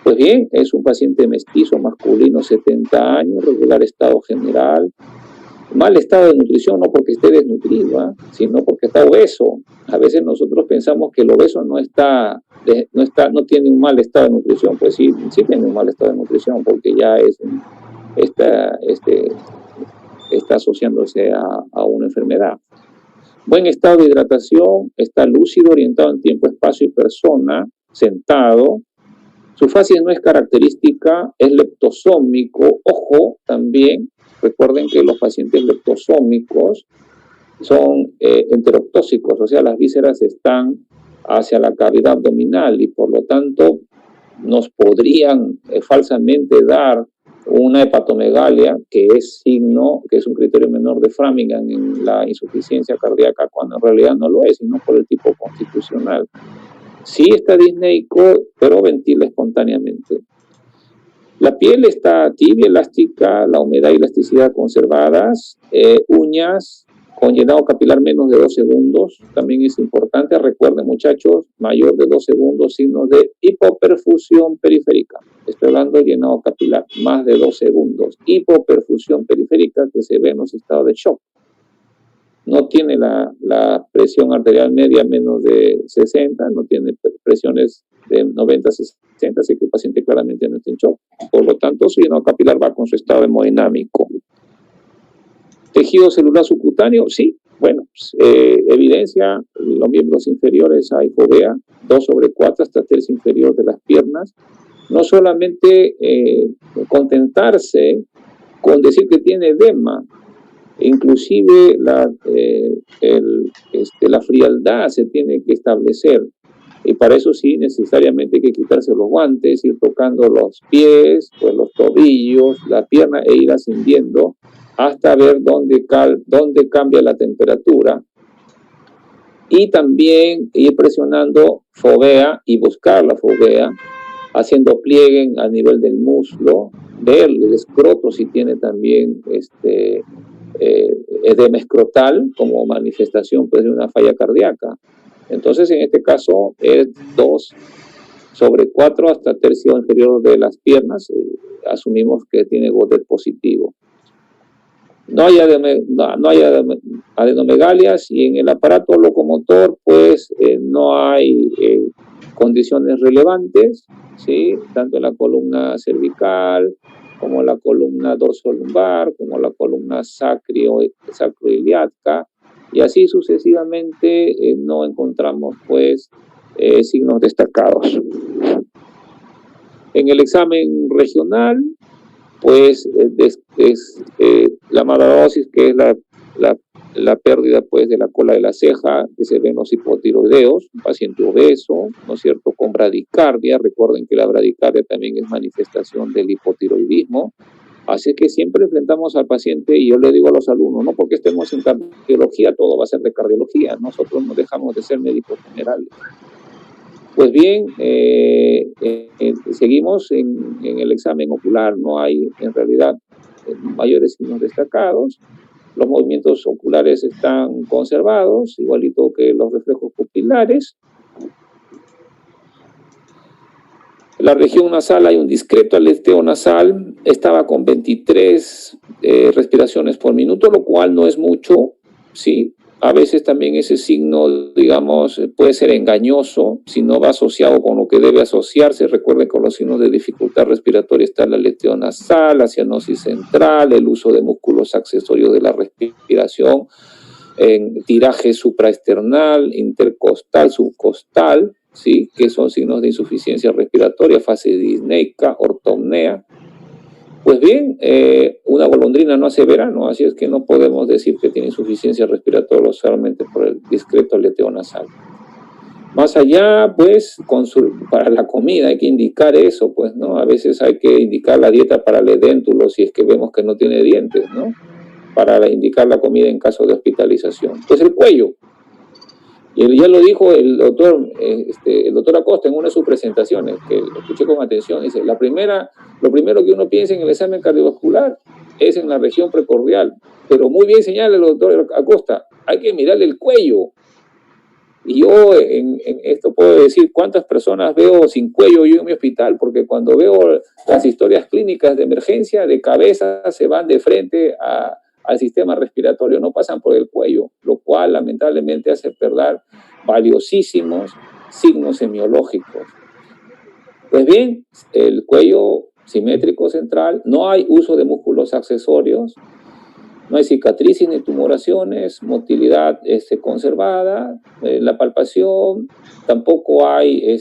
Pues bien, es un paciente mestizo, masculino, 70 años, regular estado general, mal estado de nutrición, no porque esté desnutrido, sino porque está obeso. A veces nosotros pensamos que el obeso no tiene un mal estado de nutrición. Pues sí tiene un mal estado de nutrición, porque ya está asociándose a una enfermedad. Buen estado de hidratación, está lúcido, orientado en tiempo, espacio y persona, sentado. Su facies no es característica, es leptosómico. Ojo, también, recuerden que los pacientes leptosómicos son enteroptóxicos, o sea, las vísceras están hacia la cavidad abdominal, y por lo tanto nos podrían falsamente dar una hepatomegalia, que es un criterio menor de Framingham en la insuficiencia cardíaca, cuando en realidad no lo es, sino por el tipo constitucional. Sí está disneico, pero ventila espontáneamente. La piel está tibia, elástica, la humedad y elasticidad conservadas, uñas con llenado capilar menos de 2 segundos, también es importante. Recuerden, muchachos, mayor de 2 segundos, signos de hipoperfusión periférica. Estoy hablando de llenado capilar, más de 2 segundos. Hipoperfusión periférica que se ve en los estados de shock. No tiene la presión arterial media menos de 60, no tiene presiones de 90 a 60, así que el paciente claramente no está en shock. Por lo tanto, su llenado capilar va con su estado hemodinámico. Tejido celular subcutáneo, sí, bueno, evidencia los miembros inferiores hay fovea, 2/4 hasta tercio inferior de las piernas. No solamente contentarse con decir que tiene edema, inclusive la frialdad se tiene que establecer. Y para eso sí, necesariamente hay que quitarse los guantes, ir tocando los pies, pues los tobillos, la pierna e ir ascendiendo hasta ver dónde cambia la temperatura. Y también ir presionando fovea y buscar la fovea, haciendo pliegue a nivel del muslo, ver el escroto si tiene también edema escrotal como manifestación pues, de una falla cardíaca. Entonces, en este caso, es 2/4 hasta tercio inferior de las piernas. Asumimos que tiene Godet positivo. No hay adenomegalias y en el aparato locomotor, pues, no hay condiciones relevantes, ¿sí? Tanto en la columna cervical, como la columna dorsolumbar, como la columna sacroiliaca, y así sucesivamente no encontramos pues signos destacados. En el examen regional, pues la malarosis, que es la pérdida pues de la cola de la ceja, que se ven los hipotiroideos, un paciente obeso, ¿no es cierto?, con bradicardia. Recuerden que la bradicardia también es manifestación del hipotiroidismo. Así que siempre enfrentamos al paciente, y yo le digo a los alumnos, no porque estemos en cardiología, todo va a ser de cardiología. Nosotros no dejamos de ser médicos generales. Pues bien, seguimos en el examen ocular. No hay, en realidad, mayores signos destacados. Los movimientos oculares están conservados, igualito que los reflejos pupilares. En la región nasal hay un discreto aleteo nasal, estaba con 23 respiraciones por minuto, lo cual no es mucho, ¿sí? A veces también ese signo, digamos, puede ser engañoso si no va asociado con lo que debe asociarse. Recuerden que con los signos de dificultad respiratoria está el aleteo nasal, la cianosis central, el uso de músculos accesorios de la respiración, en tiraje supraesternal, intercostal, subcostal, ¿sí? Que son signos de insuficiencia respiratoria, fase disneica, ortopnea. Pues bien, una golondrina no hace verano, así es que no podemos decir que tiene insuficiencia respiratoria solamente por el discreto aleteo nasal. Más allá, pues, para la comida hay que indicar eso, pues, ¿no? A veces hay que indicar la dieta para el edéntulo si es que vemos que no tiene dientes, ¿no? Para indicar la comida en caso de hospitalización. Pues el cuello. Y ya lo dijo el doctor Acosta en una de sus presentaciones, que lo escuché con atención. Dice, lo primero que uno piensa en el examen cardiovascular es en la región precordial. Pero muy bien señala el doctor Acosta, hay que mirarle el cuello. Y yo en esto puedo decir cuántas personas veo sin cuello yo en mi hospital, porque cuando veo las historias clínicas de emergencia, de cabeza se van de frente al sistema respiratorio, no pasan por el cuello, lo cual lamentablemente hace perder valiosísimos signos semiológicos. Pues bien, el cuello simétrico central, no hay uso de músculos accesorios, no hay cicatrices ni tumoraciones, motilidad conservada, la palpación, tampoco hay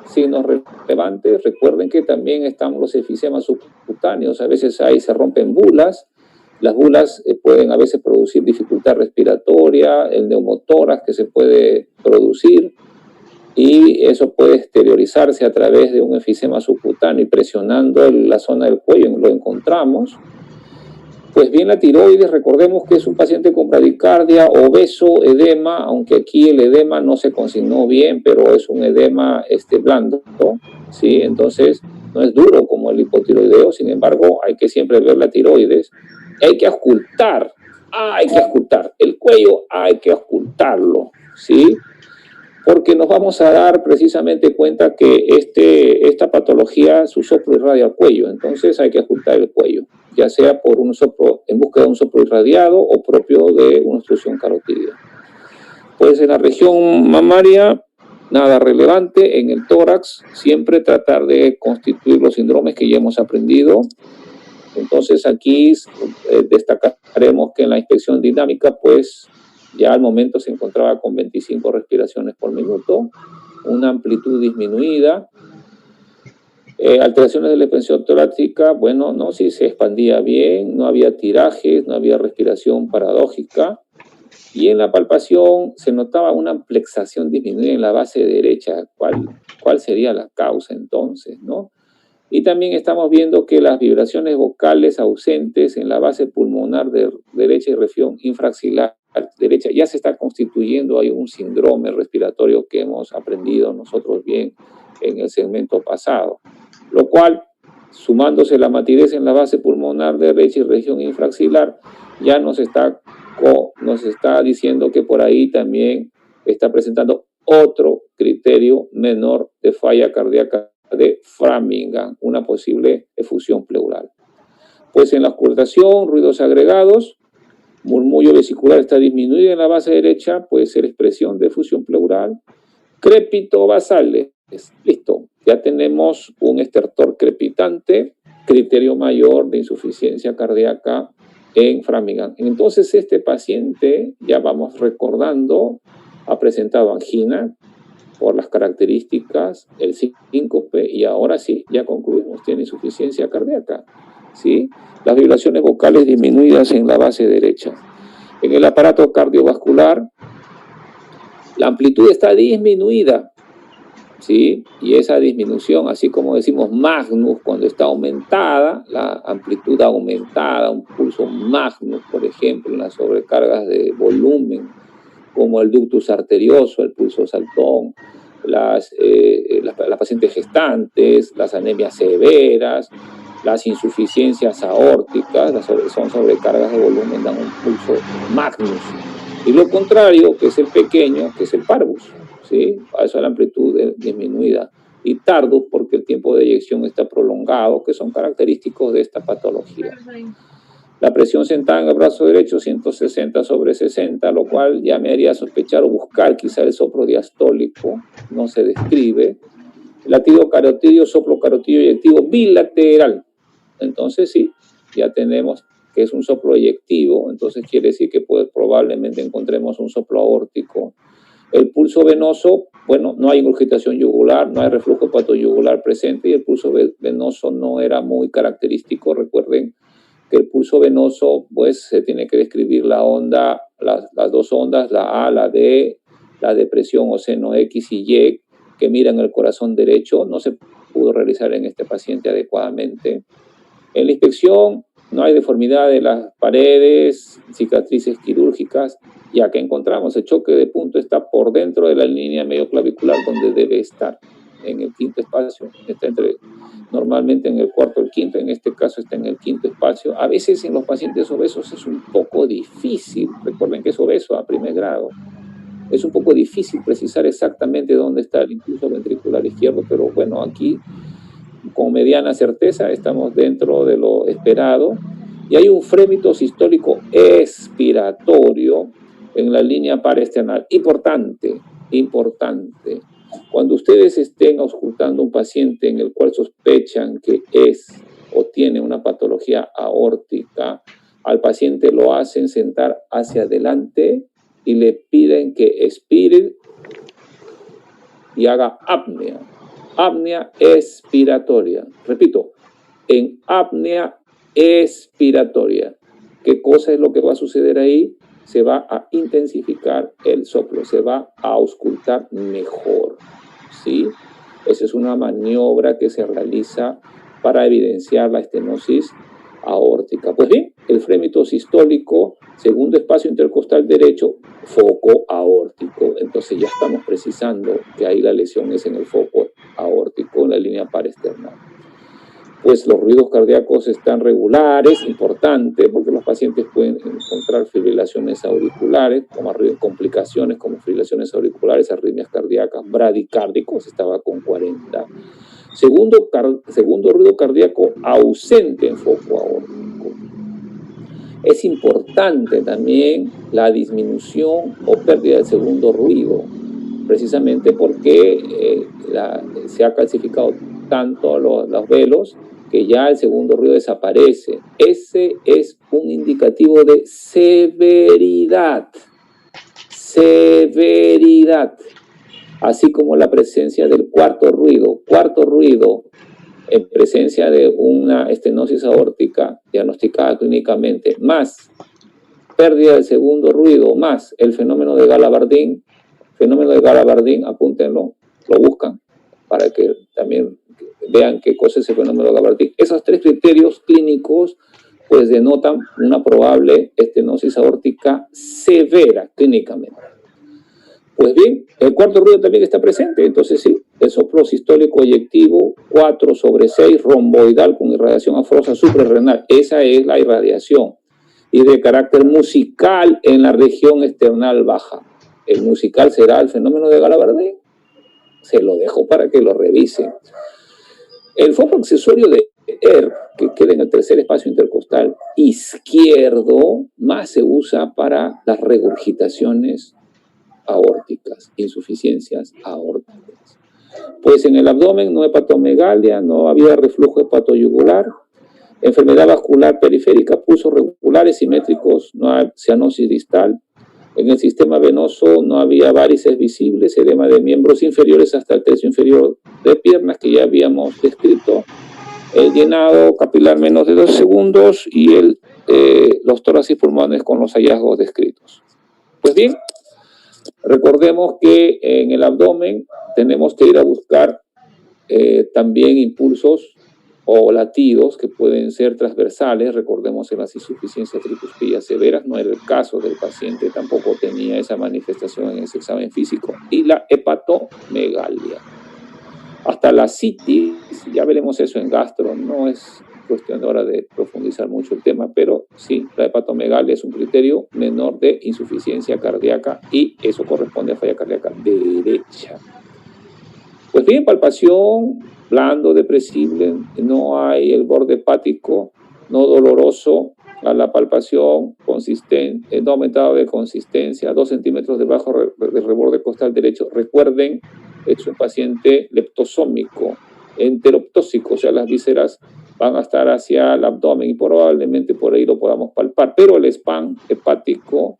signos relevantes. Recuerden que también están los efisemas subcutáneos, a veces ahí se rompen bulas. Las bulas pueden a veces producir dificultad respiratoria, el neumotórax que se puede producir, y eso puede exteriorizarse a través de un efisema subcutáneo, y presionando la zona del cuello lo encontramos. Pues bien, la tiroides, recordemos que es un paciente con bradicardia, obeso, edema, aunque aquí el edema no se consignó bien, pero es un edema blando, ¿sí? Entonces no es duro como el hipotiroideo. Sin embargo, hay que siempre ver la tiroides. Hay que auscultar, el cuello hay que auscultarlo, ¿sí? Porque nos vamos a dar precisamente cuenta que esta patología, su soplo irradia al cuello. Entonces hay que auscultar el cuello, ya sea por un soplo, en busca de un soplo irradiado o propio de una obstrucción carotidia. Pues en la región mamaria, nada relevante. En el tórax, siempre tratar de constituir los síndromes que ya hemos aprendido. Entonces aquí destacaremos que en la inspección dinámica, pues ya al momento se encontraba con 25 respiraciones por minuto, una amplitud disminuida. Alteraciones de la expansión torácica, bueno, no, sí se expandía bien, no había tirajes, no había respiración paradójica. Y en la palpación se notaba una amplexación disminuida en la base derecha. ¿Cuál sería la causa entonces, no? Y también estamos viendo que las vibraciones vocales ausentes en la base pulmonar derecha y región infraxilar derecha ya se está constituyendo ahí un síndrome respiratorio que hemos aprendido nosotros bien en el segmento pasado, lo cual, sumándose la matidez en la base pulmonar derecha y región infraxilar, ya nos está diciendo que por ahí también está presentando otro criterio menor de falla cardíaca de Framingham, una posible efusión pleural. Pues en la auscultación, ruidos agregados, murmullo vesicular está disminuido en la base derecha, puede ser expresión de efusión pleural. Crépito basales, listo, ya tenemos un estertor crepitante, criterio mayor de insuficiencia cardíaca en Framingham. Entonces este paciente, ya vamos recordando, ha presentado angina por las características, el síncope, y ahora sí, ya concluimos, tiene insuficiencia cardíaca, ¿sí? Las vibraciones vocales disminuidas en la base derecha. En el aparato cardiovascular, la amplitud está disminuida, ¿sí? Y esa disminución, así como decimos Magnus, cuando está aumentada, la amplitud aumentada, un pulso Magnus, por ejemplo, en las sobrecargas de volumen, como el ductus arterioso, el pulso saltón, las pacientes gestantes, las anemias severas, las insuficiencias aórticas, son sobrecargas de volumen, dan un pulso Magnus. Y lo contrario, que es el pequeño, que es el parvus, ¿sí? A eso la amplitud disminuida. Y tardus, porque el tiempo de eyección está prolongado, que son característicos de esta patología. La presión sentada en el brazo derecho, 160/60, lo cual ya me haría sospechar o buscar quizá el soplo diastólico, no se describe. Latido carotidio, soplo carotidio eyectivo bilateral. Entonces sí, ya tenemos que es un soplo eyectivo, entonces quiere decir que probablemente encontremos un soplo aórtico. El pulso venoso, bueno, no hay ingurgitación yugular, no hay reflujo hepatoyugular presente y el pulso venoso no era muy característico. Recuerden que el pulso venoso, pues se tiene que describir la onda, las dos ondas, la A, la D, la depresión o seno X y Y, que miran el corazón derecho. No se pudo realizar en este paciente adecuadamente. En la inspección no hay deformidad de las paredes, cicatrices quirúrgicas, ya que encontramos el choque de punto está por dentro de la línea medio clavicular donde debe estar, en el quinto espacio, está normalmente en el cuarto o el quinto, en este caso está en el quinto espacio. A veces en los pacientes obesos es un poco difícil, recuerden que es obeso a primer grado, es un poco difícil precisar exactamente dónde está el impulso ventricular izquierdo, pero bueno, aquí con mediana certeza estamos dentro de lo esperado. Y hay un frémito sistólico expiratorio en la línea paraesternal. Importante. Cuando ustedes estén auscultando un paciente en el cual sospechan que es o tiene una patología aórtica, al paciente lo hacen sentar hacia adelante y le piden que expire y haga apnea. Apnea expiratoria. Repito, en apnea expiratoria. ¿Qué cosa es lo que va a suceder ahí? Se va a intensificar el soplo, se va a auscultar mejor, ¿sí? Esa es una maniobra que se realiza para evidenciar la estenosis aórtica. Pues bien, el frémito sistólico, segundo espacio intercostal derecho, foco aórtico. Entonces ya estamos precisando que ahí la lesión es en el foco aórtico, en la línea paraesternal. Pues los ruidos cardíacos están regulares, importante, porque los pacientes pueden encontrar fibrilaciones auriculares, como complicaciones como fibrilaciones auriculares, arritmias cardíacas, bradicárdicos, estaba con 40. Segundo ruido cardíaco ausente en foco aórtico. Es importante también la disminución o pérdida del segundo ruido, precisamente porque se ha calcificado tanto los velos que ya el segundo ruido desaparece. Ese es un indicativo de severidad. Severidad. Así como la presencia del cuarto ruido. Cuarto ruido en presencia de una estenosis aórtica diagnosticada clínicamente, más pérdida del segundo ruido, más el fenómeno de Galabardín. Fenómeno de Galabardín, apúntenlo, lo buscan para que también vean qué cosa es el fenómeno de Galabardín. Esos tres criterios clínicos pues denotan una probable estenosis aórtica severa clínicamente. Pues bien, el cuarto ruido también está presente, entonces sí, el soplo sistólico eyectivo 4/6 romboidal con irradiación afrosa suprarrenal, esa es la irradiación, y de carácter musical en la región esternal baja. El musical será el fenómeno de Galabardín. Se lo dejo para que lo revisen. El foco accesorio de ERP, que queda en el tercer espacio intercostal izquierdo, más se usa para las regurgitaciones aórticas, insuficiencias aórticas. Pues en el abdomen no hepatomegalia, no había reflujo hepatoyugular, enfermedad vascular periférica, pulsos regulares simétricos, no hay cianosis distal. En el sistema venoso no había varices visibles, edema de miembros inferiores hasta el tercio inferior de piernas, que ya habíamos descrito, el llenado capilar menos de 2 segundos y los tórax y pulmones con los hallazgos descritos. Pues bien, recordemos que en el abdomen tenemos que ir a buscar también impulsos o latidos que pueden ser transversales. Recordemos en las insuficiencias tricuspillas severas no era el caso del paciente, tampoco tenía esa manifestación en ese examen físico, y la hepatomegalia. Hasta la citis, ya veremos eso en gastro, no es cuestión ahora de profundizar mucho el tema, pero sí, la hepatomegalia es un criterio menor de insuficiencia cardíaca y eso corresponde a falla cardíaca derecha. Pues bien, palpación, blando, depresible, no hay el borde hepático, no doloroso a la palpación, consistente, no aumentado de consistencia, 2 centímetros debajo del reborde costal derecho. Recuerden, es un paciente leptosómico, enteroptóxico, o sea, las vísceras van a estar hacia el abdomen y probablemente por ahí lo podamos palpar, pero el SPAN hepático,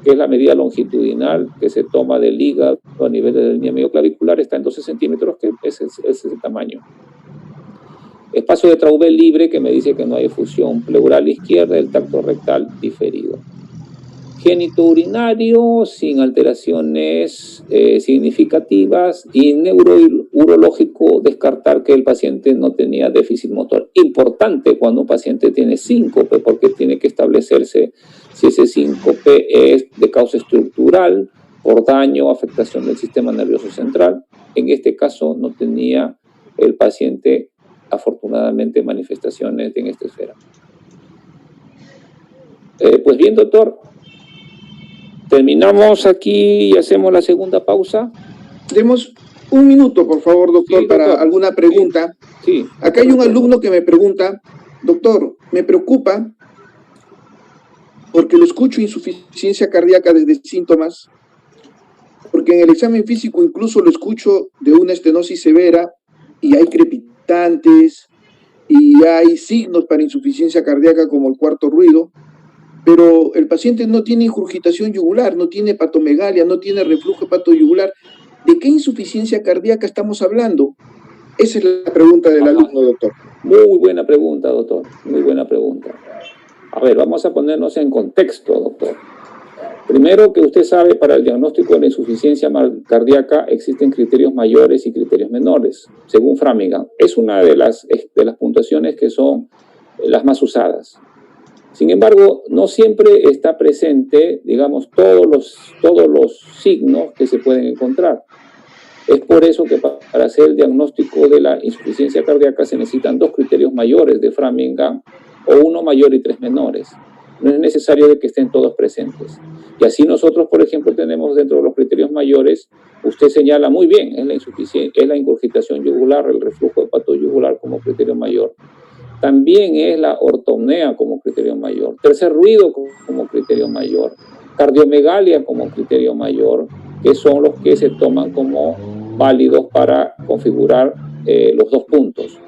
que es la medida longitudinal que se toma del hígado a nivel de la línea medioclavicular, está en 12 centímetros, que ese es el tamaño. Espacio de Traubel libre, que me dice que no hay efusión pleural izquierda del tracto rectal diferido. Genitourinario sin alteraciones significativas, y neurológico, descartar que el paciente no tenía déficit motor. Importante cuando un paciente tiene síncope, porque tiene que establecerse si ese síncope es de causa estructural, por daño o afectación del sistema nervioso central. En este caso no tenía el paciente, afortunadamente, manifestaciones en esta esfera. Pues bien, doctor, terminamos aquí y hacemos la segunda pausa. Demos un minuto, por favor, doctor, Sí, para doctor. alguna pregunta. Sí. Acá hay un alumno que me pregunta, doctor, me preocupa porque lo escucho insuficiencia cardíaca desde síntomas, porque en el examen físico incluso lo escucho de una estenosis severa y hay crepitantes y hay signos para insuficiencia cardíaca como el cuarto ruido, pero el paciente no tiene ingurgitación yugular, no tiene hepatomegalia, no tiene reflujo hepatoyugular. ¿De qué insuficiencia cardíaca estamos hablando? Esa es la pregunta del alumno, doctor. Muy buena pregunta, doctor. Muy buena pregunta. A ver, vamos a ponernos en contexto, doctor. Primero, que usted sabe, para el diagnóstico de la insuficiencia cardíaca existen criterios mayores y criterios menores, según Framingham. Es una de las puntuaciones que son las más usadas. Sin embargo, no siempre está presente, digamos, todos los signos que se pueden encontrar. Es por eso que para hacer el diagnóstico de la insuficiencia cardíaca se necesitan 2 criterios mayores de Framingham o 1 mayor y 3 menores. No es necesario de que estén todos presentes. Y así nosotros, por ejemplo, tenemos dentro de los criterios mayores, usted señala muy bien, es la ingurgitación yugular, el reflujo hepatoyugular como criterio mayor. También es la ortopnea como criterio mayor, tercer ruido como criterio mayor, cardiomegalia como criterio mayor, que son los que se toman como válidos para configurar los 2 puntos.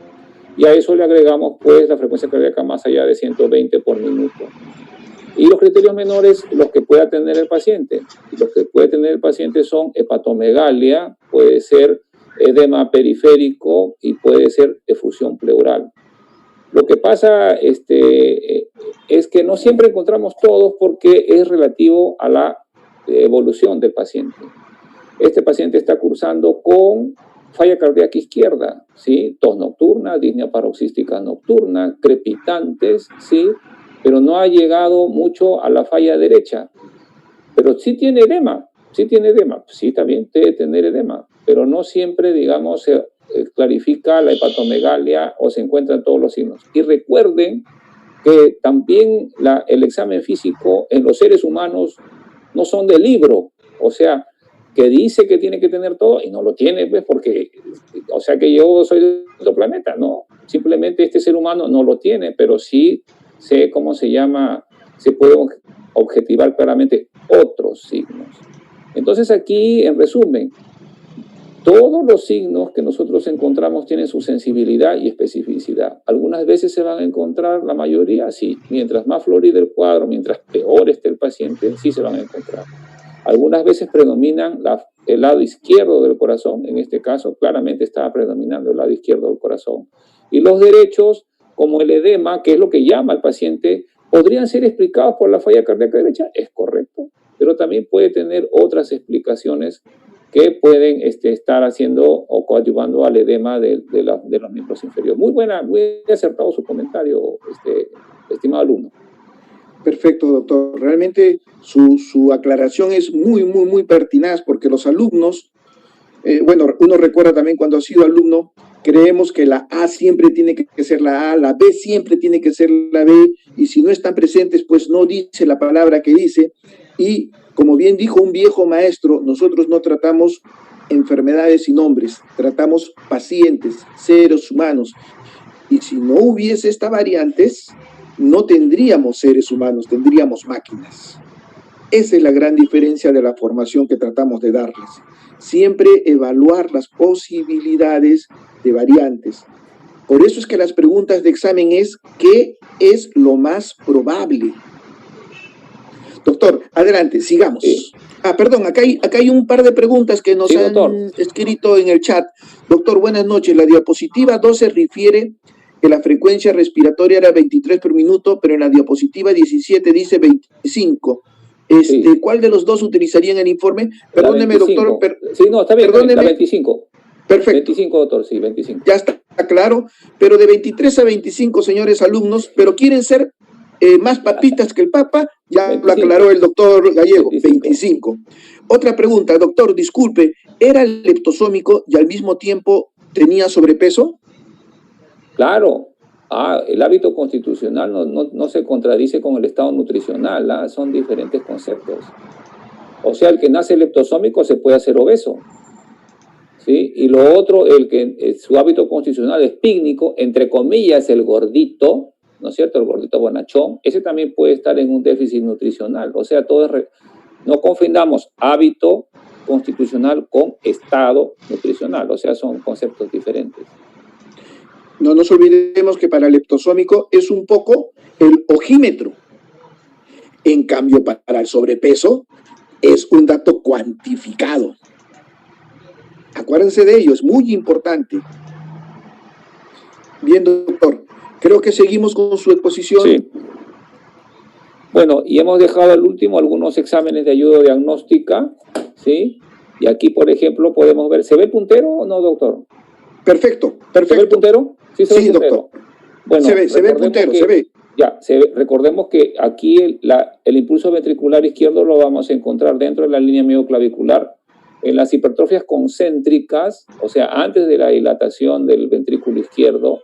y a eso le agregamos pues la frecuencia cardíaca más allá de 120 por minuto. Y los criterios menores, los que pueda tener el paciente. Los que puede tener el paciente son hepatomegalia, puede ser edema periférico y puede ser efusión pleural. Lo que pasa es que no siempre encontramos todos porque es relativo a la evolución del paciente. Este paciente está cursando con falla cardíaca izquierda, ¿sí? Tos nocturna, disnea paroxística nocturna, crepitantes, ¿sí? Pero no ha llegado mucho a la falla derecha. Pero sí tiene edema, sí también debe tener edema, pero no siempre, digamos, se clarifica la hepatomegalia o se encuentran todos los signos. Y recuerden que también el examen físico en los seres humanos no son de libro, o sea, que dice que tiene que tener todo y no lo tiene, pues, porque, o sea, que yo soy de otro planeta, no, simplemente este ser humano no lo tiene, pero sí sé cómo se llama, se puede objetivar claramente otros signos. Entonces aquí, en resumen, todos los signos que nosotros encontramos tienen su sensibilidad y especificidad. Algunas veces se van a encontrar, la mayoría sí, mientras más florido el cuadro, mientras peor esté el paciente, sí se van a encontrar. Algunas veces predominan el lado izquierdo del corazón, en este caso claramente estaba predominando el lado izquierdo del corazón. Y los derechos, como el edema, que es lo que llama al paciente, podrían ser explicados por la falla cardíaca derecha, es correcto, pero también puede tener otras explicaciones que pueden estar haciendo o coadyuvando al edema de los miembros inferiores. Muy acertado su comentario, estimado alumno. Perfecto, doctor. Realmente su aclaración es muy pertinaz porque los alumnos, bueno, uno recuerda también cuando ha sido alumno, creemos que la A siempre tiene que ser la A, la B siempre tiene que ser la B, y si no están presentes, pues no dice la palabra que dice. Y como bien dijo un viejo maestro, nosotros no tratamos enfermedades sin nombres, tratamos pacientes, seres humanos. Y si no hubiese estas variantes, no tendríamos seres humanos, tendríamos máquinas. Esa es la gran diferencia de la formación que tratamos de darles. Siempre evaluar las posibilidades de variantes. Por eso es que las preguntas de examen es, ¿qué es lo más probable? Doctor, adelante, sigamos. Sí. Perdón, acá hay un par de preguntas que nos han escrito en el chat. Doctor, buenas noches. La diapositiva 12 refiere que la frecuencia respiratoria era 23 por minuto, pero en la diapositiva 17 dice 25. Sí. ¿Cuál de los dos utilizaría en el informe? Perdóneme, doctor. Sí, no, está bien, perdóneme. La 25. Perfecto. 25, doctor, sí, 25. Ya está claro, pero de 23 a 25, señores alumnos, pero quieren ser más papitas que el Papa, ya 25. Lo aclaró el doctor Gallego, 25. Otra pregunta, doctor, disculpe, ¿era leptosómico y al mismo tiempo tenía sobrepeso? Claro. El hábito constitucional no se contradice con el estado nutricional, son diferentes conceptos. O sea, el que nace leptosómico se puede hacer obeso, ¿sí? Y lo otro, su hábito constitucional es pícnico, entre comillas, el gordito, ¿no es cierto? El gordito bonachón, ese también puede estar en un déficit nutricional. O sea, no confundamos hábito constitucional con estado nutricional, o sea, son conceptos diferentes. No nos olvidemos que para el leptosómico es un poco el ojímetro. En cambio, para el sobrepeso es un dato cuantificado. Acuérdense de ello, es muy importante. Bien, doctor. Creo que seguimos con su exposición. Sí. Bueno, y hemos dejado al último algunos exámenes de ayuda diagnóstica, ¿sí? Y aquí, por ejemplo, podemos ver, ¿se ve el puntero o no, doctor? Perfecto. ¿Se ve el puntero? Sí, doctor. Bueno, se ve el puntero, se ve. Ya, recordemos que aquí el impulso ventricular izquierdo lo vamos a encontrar dentro de la línea mioclavicular. En las hipertrofias concéntricas, o sea, antes de la dilatación del ventrículo izquierdo,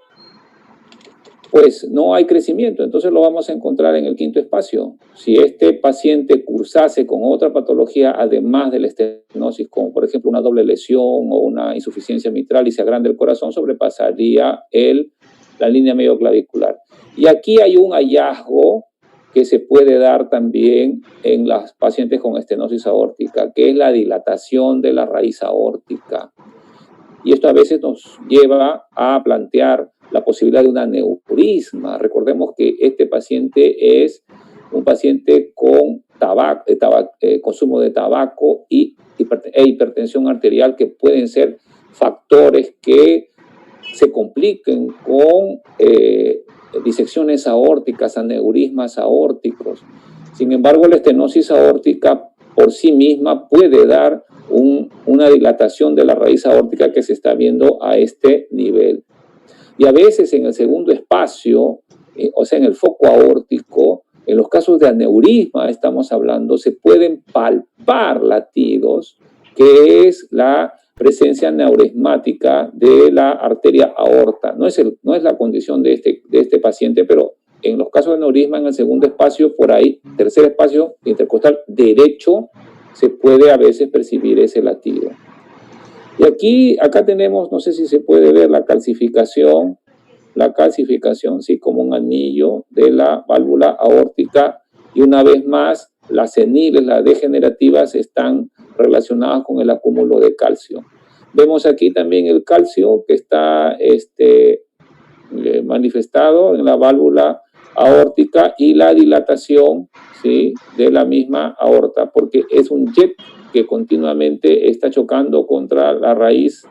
pues no hay crecimiento, entonces lo vamos a encontrar en el quinto espacio. Si este paciente cursase con otra patología, además de la estenosis, como por ejemplo una doble lesión o una insuficiencia mitral y se agranda el corazón, sobrepasaría la línea mioclavicular. Y aquí hay un hallazgo que se puede dar también en las pacientes con estenosis aórtica, que es la dilatación de la raíz aórtica. Y esto a veces nos lleva a plantear la posibilidad de un aneurisma. Recordemos que este paciente es un paciente con consumo de tabaco e hipertensión arterial, que pueden ser factores que se compliquen con disecciones aórticas, aneurismas aórticos. Sin embargo, la estenosis aórtica por sí misma puede dar una dilatación de la raíz aórtica que se está viendo a este nivel. Y a veces en el segundo espacio, o sea, en el foco aórtico, en los casos de aneurisma, estamos hablando, se pueden palpar latidos, que es la presencia aneurismática de la arteria aorta. No es la condición de este paciente, pero en los casos de aneurisma, en el segundo espacio, por ahí, tercer espacio intercostal derecho, se puede a veces percibir ese latido. Y acá tenemos, no sé si se puede ver la calcificación, sí, como un anillo de la válvula aórtica, y una vez más, las seniles, las degenerativas, están relacionadas con el acúmulo de calcio. Vemos aquí también el calcio que está manifestado en la válvula aórtica y la dilatación, ¿sí?, de la misma aorta, porque es un jet que continuamente está chocando contra la raíz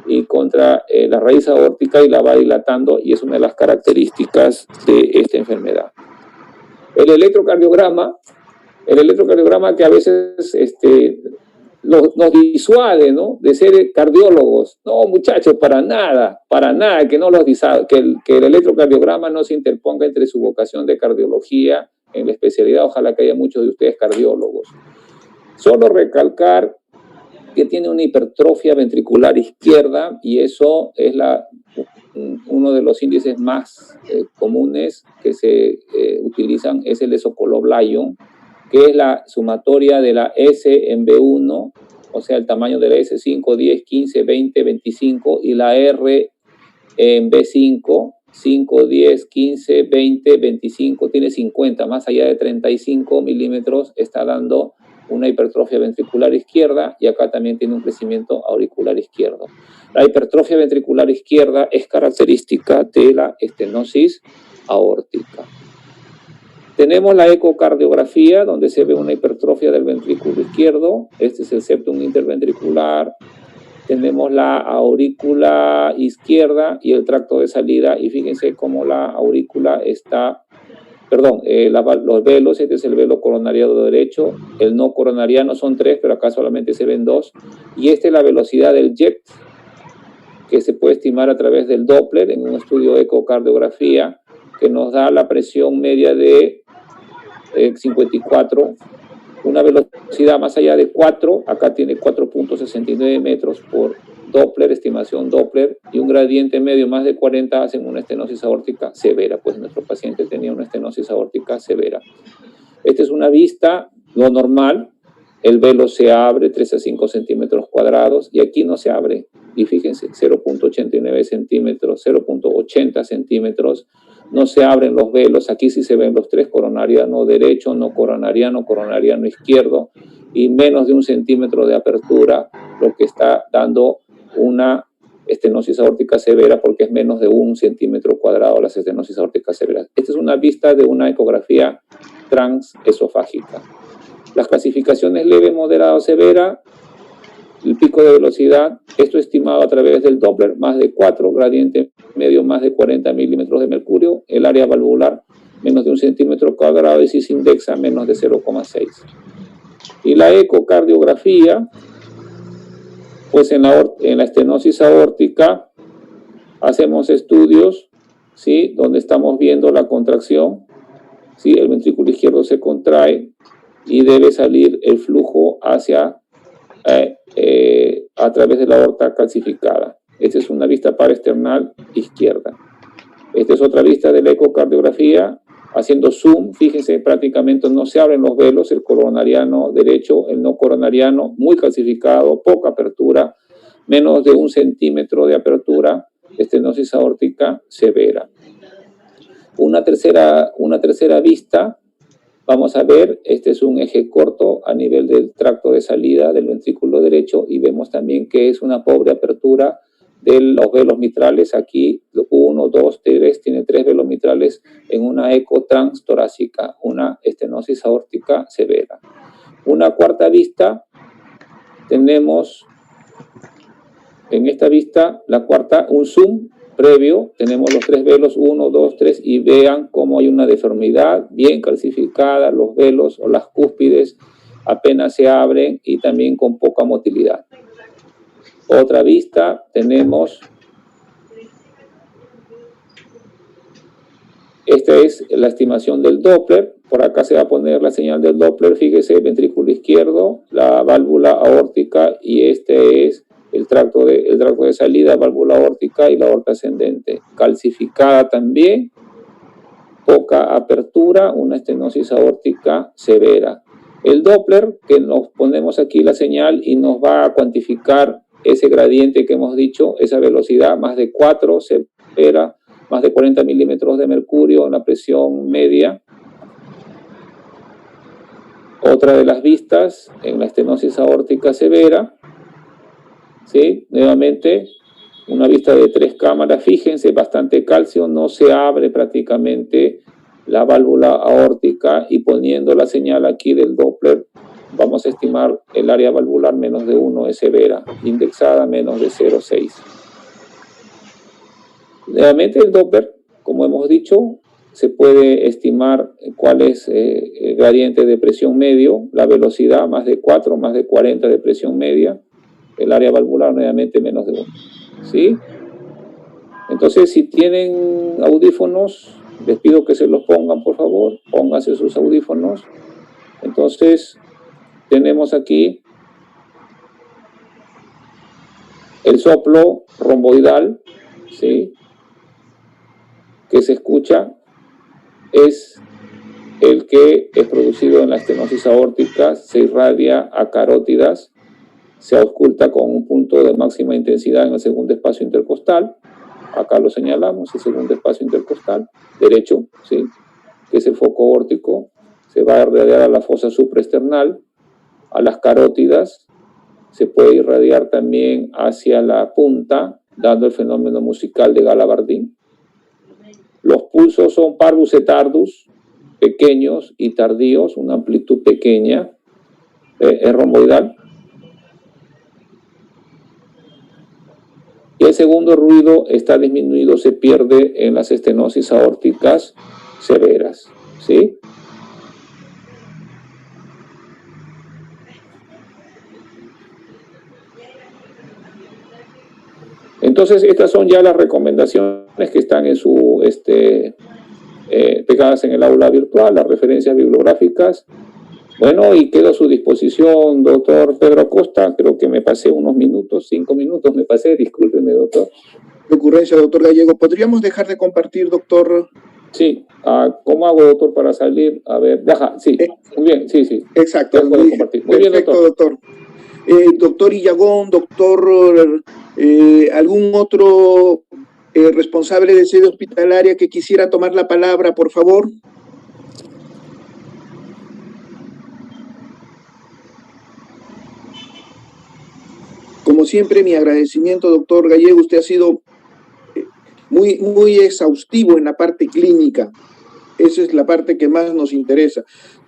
y contra la raíz aórtica y la va dilatando, y es una de las características de esta enfermedad. El electrocardiograma que a veces nos disuade, ¿no?, de ser cardiólogos. No, muchachos, para nada, que el electrocardiograma no se interponga entre su vocación de cardiología en la especialidad. Ojalá que haya muchos de ustedes cardiólogos. Solo recalcar que tiene una hipertrofia ventricular izquierda, y eso es uno de los índices más comunes que se utilizan, es el esocoloblion, que es la sumatoria de la S en B1, o sea, el tamaño de la S, 5, 10, 15, 20, 25, y la R en B5, 5, 10, 15, 20, 25, tiene 50, más allá de 35 milímetros, está dando una hipertrofia ventricular izquierda, y acá también tiene un crecimiento auricular izquierdo. La hipertrofia ventricular izquierda es característica de la estenosis aórtica. Tenemos la ecocardiografía, donde se ve una hipertrofia del ventrículo izquierdo. Este es el septum interventricular. Tenemos la aurícula izquierda y el tracto de salida, y fíjense cómo la aurícula está, los velos. Este es el velo coronariano derecho, el no coronariano son 3, pero acá solamente se ven 2, y esta es la velocidad del jet, que se puede estimar a través del Doppler en un estudio de ecocardiografía, que nos da la presión media de 54, una velocidad más allá de 4, acá tiene 4.69 metros por Doppler, estimación Doppler, y un gradiente medio más de 40 hacen una estenosis aórtica severa. Pues nuestro paciente tenía una estenosis aórtica severa. Esta es una vista, lo normal, el velo se abre 3 a 5 centímetros cuadrados, y aquí no se abre, y fíjense, 0.89 centímetros, 0.80 centímetros, no se abren los velos. Aquí sí se ven los 3, coronariano derecho, no coronariano, coronariano izquierdo, y menos de 1 centímetro de apertura, lo que está dando una estenosis aórtica severa, porque es menos de 1 centímetro cuadrado las estenosis aórticas severas. Esta es una vista de una ecografía transesofágica. Las clasificaciones leve, moderada o severa, el pico de velocidad, esto estimado a través del Doppler, más de 4, gradiente medio más de 40 milímetros de mercurio, el área valvular menos de 1 centímetro cuadrado, y cis indexa menos de 0,6. Y la ecocardiografía, pues en la estenosis aórtica hacemos estudios, ¿sí?, donde estamos viendo la contracción, ¿sí?, el ventrículo izquierdo se contrae y debe salir el flujo hacia a través de la aorta calcificada. Esta es una vista paraesternal izquierda. Esta es otra vista de la ecocardiografía. Haciendo zoom, fíjense, prácticamente no se abren los velos, el coronariano derecho, el no coronariano, muy calcificado, poca apertura, menos de 1 centímetro de apertura, estenosis aórtica severa. Una tercera vista, vamos a ver, este es un eje corto a nivel del tracto de salida del ventrículo derecho, y vemos también que es una pobre apertura de los velos mitrales. Aquí 1, 2, 3, tiene 3 velos mitrales en una eco transtorácica, una estenosis aórtica severa. Una cuarta vista, tenemos en esta vista, la cuarta, un zoom previo, tenemos los 3 velos, 1, 2, 3, y vean cómo hay una deformidad bien calcificada, los velos o las cúspides apenas se abren y también con poca motilidad. Otra vista, tenemos, esta es la estimación del Doppler, por acá se va a poner la señal del Doppler, fíjese, ventrículo izquierdo, la válvula aórtica, y este es el tracto de salida, válvula aórtica y la aorta ascendente, calcificada también, poca apertura, una estenosis aórtica severa. El Doppler, que nos ponemos aquí la señal y nos va a cuantificar ese gradiente que hemos dicho, esa velocidad, más de 4 severa, más de 40 milímetros de mercurio, una presión media. Otra de las vistas en la estenosis aórtica severa, ¿sí? Nuevamente, una vista de 3 cámaras, fíjense, bastante calcio, no se abre prácticamente la válvula aórtica, y poniendo la señal aquí del Doppler, vamos a estimar el área valvular menos de 1 es severa, indexada menos de 0,6. Nuevamente el Doppler, como hemos dicho, se puede estimar cuál es el gradiente de presión medio, la velocidad más de 4, más de 40 de presión media, el área valvular nuevamente menos de 1. ¿Sí? Entonces, si tienen audífonos, les pido que se los pongan, por favor, pónganse sus audífonos. Entonces, tenemos aquí el soplo romboidal, ¿sí?, que se escucha, es el que es producido en la estenosis aórtica, se irradia a carótidas, se ausculta con un punto de máxima intensidad en el segundo espacio intercostal. Acá lo señalamos, el segundo espacio intercostal derecho, ¿sí?, que es el foco órtico, se va a irradiar a la fosa supraesternal, a las carótidas, se puede irradiar también hacia la punta, dando el fenómeno musical de Galabardín. Los pulsos son parvus et tardus, pequeños y tardíos, una amplitud pequeña, es romboidal. Y el segundo ruido está disminuido, se pierde en las estenosis aórticas severas, ¿sí? Entonces, estas son ya las recomendaciones que están en su, pegadas en el aula virtual, las referencias bibliográficas. Bueno, y quedo a su disposición, doctor Pedro Acosta. Creo que me pasé unos minutos, 5 minutos me pasé, discúlpeme, doctor. De ocurrencia, doctor Gallego. ¿Podríamos dejar de compartir, doctor? Sí. ¿Cómo hago, doctor, para salir? A ver, deja, sí. Muy bien, sí, sí. Exacto. Muy bien, doctor. Doctor Illagón, doctor, algún otro responsable de sede hospitalaria que quisiera tomar la palabra, por favor. Como siempre, mi agradecimiento, doctor Gallego. Usted ha sido muy exhaustivo en la parte clínica. Esa es la parte que más nos interesa.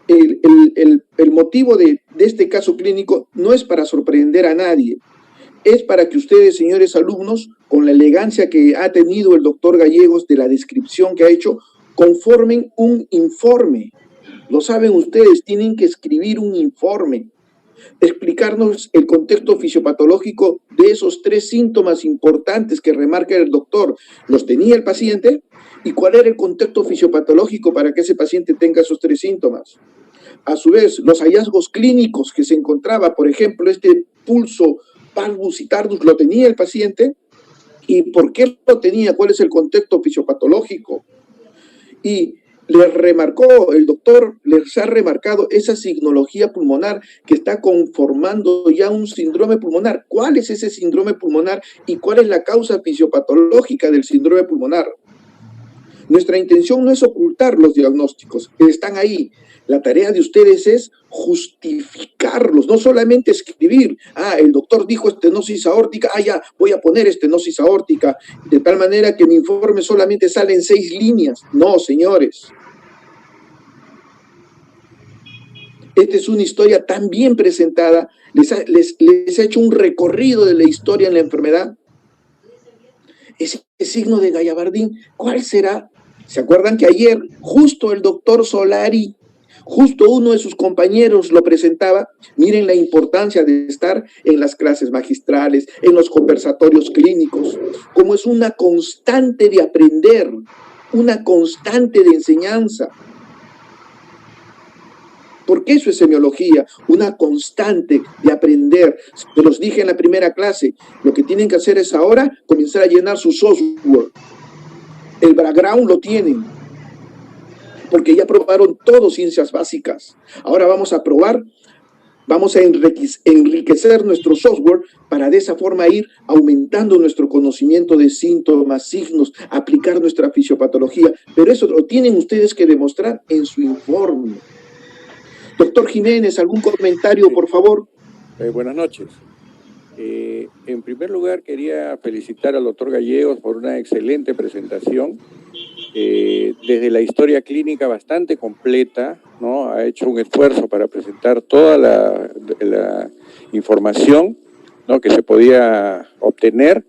El motivo de este caso clínico no es para sorprender a nadie, es para que ustedes, señores alumnos, con la elegancia que ha tenido el doctor Gallegos de la descripción que ha hecho, conformen un informe. Lo saben ustedes, tienen que escribir un informe, explicarnos el contexto fisiopatológico de esos 3 síntomas importantes que remarca el doctor. ¿Los tenía el paciente? ¿Y cuál era el contexto fisiopatológico para que ese paciente tenga esos 3 síntomas? A su vez, los hallazgos clínicos que se encontraba, por ejemplo, este pulso parvus y tardus, ¿lo tenía el paciente? ¿Y por qué lo tenía? ¿Cuál es el contexto fisiopatológico? Y el doctor les ha remarcado esa signología pulmonar que está conformando ya un síndrome pulmonar. ¿Cuál es ese síndrome pulmonar y cuál es la causa fisiopatológica del síndrome pulmonar? Nuestra intención no es ocultar los diagnósticos, están ahí. La tarea de ustedes es justificarlos, no solamente escribir, el doctor dijo estenosis aórtica, ya, voy a poner estenosis aórtica, de tal manera que mi informe solamente sale en 6 líneas. No, señores. Esta es una historia tan bien presentada, les ha hecho un recorrido de la historia en la enfermedad. Ese signo de Gallabardín, ¿cuál será? ¿Se acuerdan que ayer justo el doctor Solari, justo uno de sus compañeros lo presentaba? Miren la importancia de estar en las clases magistrales, en los conversatorios clínicos, como es una constante de aprender, una constante de enseñanza. Porque eso es semiología, una constante de aprender. Se los dije en la primera clase, lo que tienen que hacer es ahora comenzar a llenar su software. El background lo tienen, porque ya probaron todo ciencias básicas. Ahora vamos a probar, vamos a enriquecer nuestro software para de esa forma ir aumentando nuestro conocimiento de síntomas, signos, aplicar nuestra fisiopatología. Pero eso lo tienen ustedes que demostrar en su informe. Doctor Jiménez, ¿algún comentario, por favor? Buenas noches. En primer lugar, quería felicitar al doctor Gallegos por una excelente presentación. Desde la historia clínica bastante completa, ¿no? Ha hecho un esfuerzo para presentar toda la información, ¿no?, que se podía obtener.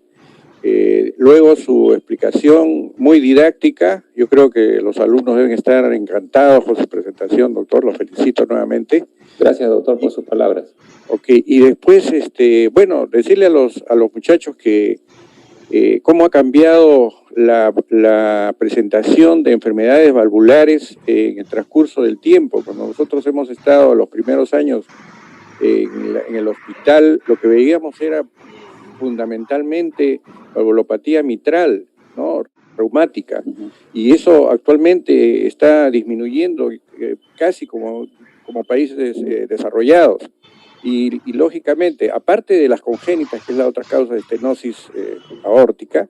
Luego su explicación muy didáctica. Yo creo que los alumnos deben estar encantados con su presentación, doctor. Los felicito nuevamente. Gracias, doctor, por sus palabras. Ok, y después, bueno, decirle a los muchachos que cómo ha cambiado la presentación de enfermedades valvulares en el transcurso del tiempo. Cuando nosotros hemos estado los primeros años en el hospital, lo que veíamos era fundamentalmente valvulopatía mitral, ¿no?, reumática, y eso actualmente está disminuyendo casi como países desarrollados, y lógicamente, aparte de las congénitas, que es la otra causa de estenosis aórtica,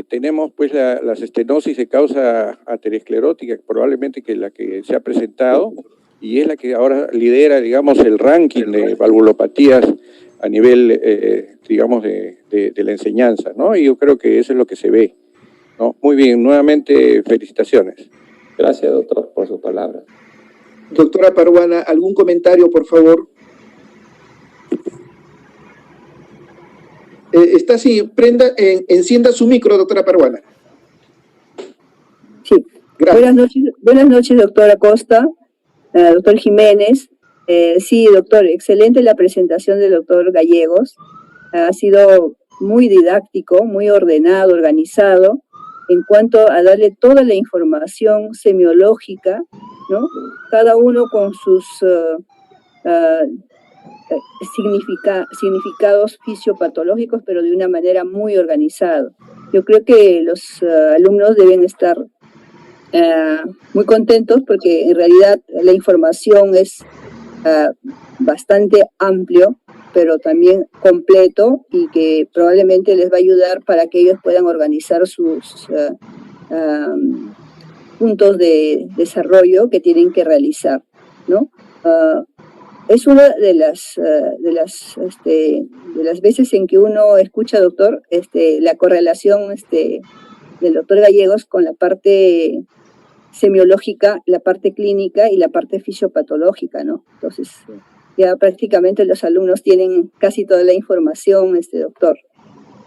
tenemos pues las estenosis de causa aterosclerótica, probablemente que es la que se ha presentado, y es la que ahora lidera, digamos, el ranking de valvulopatías a nivel, digamos, de la enseñanza, ¿no? Y yo creo que eso es lo que se ve, ¿no? Muy bien, nuevamente felicitaciones. Gracias, doctor, por sus palabras. Doctora Paruana, ¿algún comentario, por favor? Está así, encienda su micro, doctora Paruana. Sí. Gracias. Buenas noches, doctora Costa, doctor Jiménez. Sí, doctor, excelente la presentación del doctor Gallegos. Ha sido muy didáctico, muy ordenado, organizado, en cuanto a darle toda la información semiológica, ¿no? Cada uno con sus significados fisiopatológicos, pero de una manera muy organizada. Yo creo que los alumnos deben estar muy contentos porque en realidad la información es bastante amplio, pero también completo, y que probablemente les va a ayudar para que ellos puedan organizar sus puntos de desarrollo que tienen que realizar, ¿no? Es una de las veces en que uno escucha, doctor, la correlación del doctor Gallegos con la parte semiológica, la parte clínica y la parte fisiopatológica, ¿no? Entonces, ya prácticamente los alumnos tienen casi toda la información, doctor.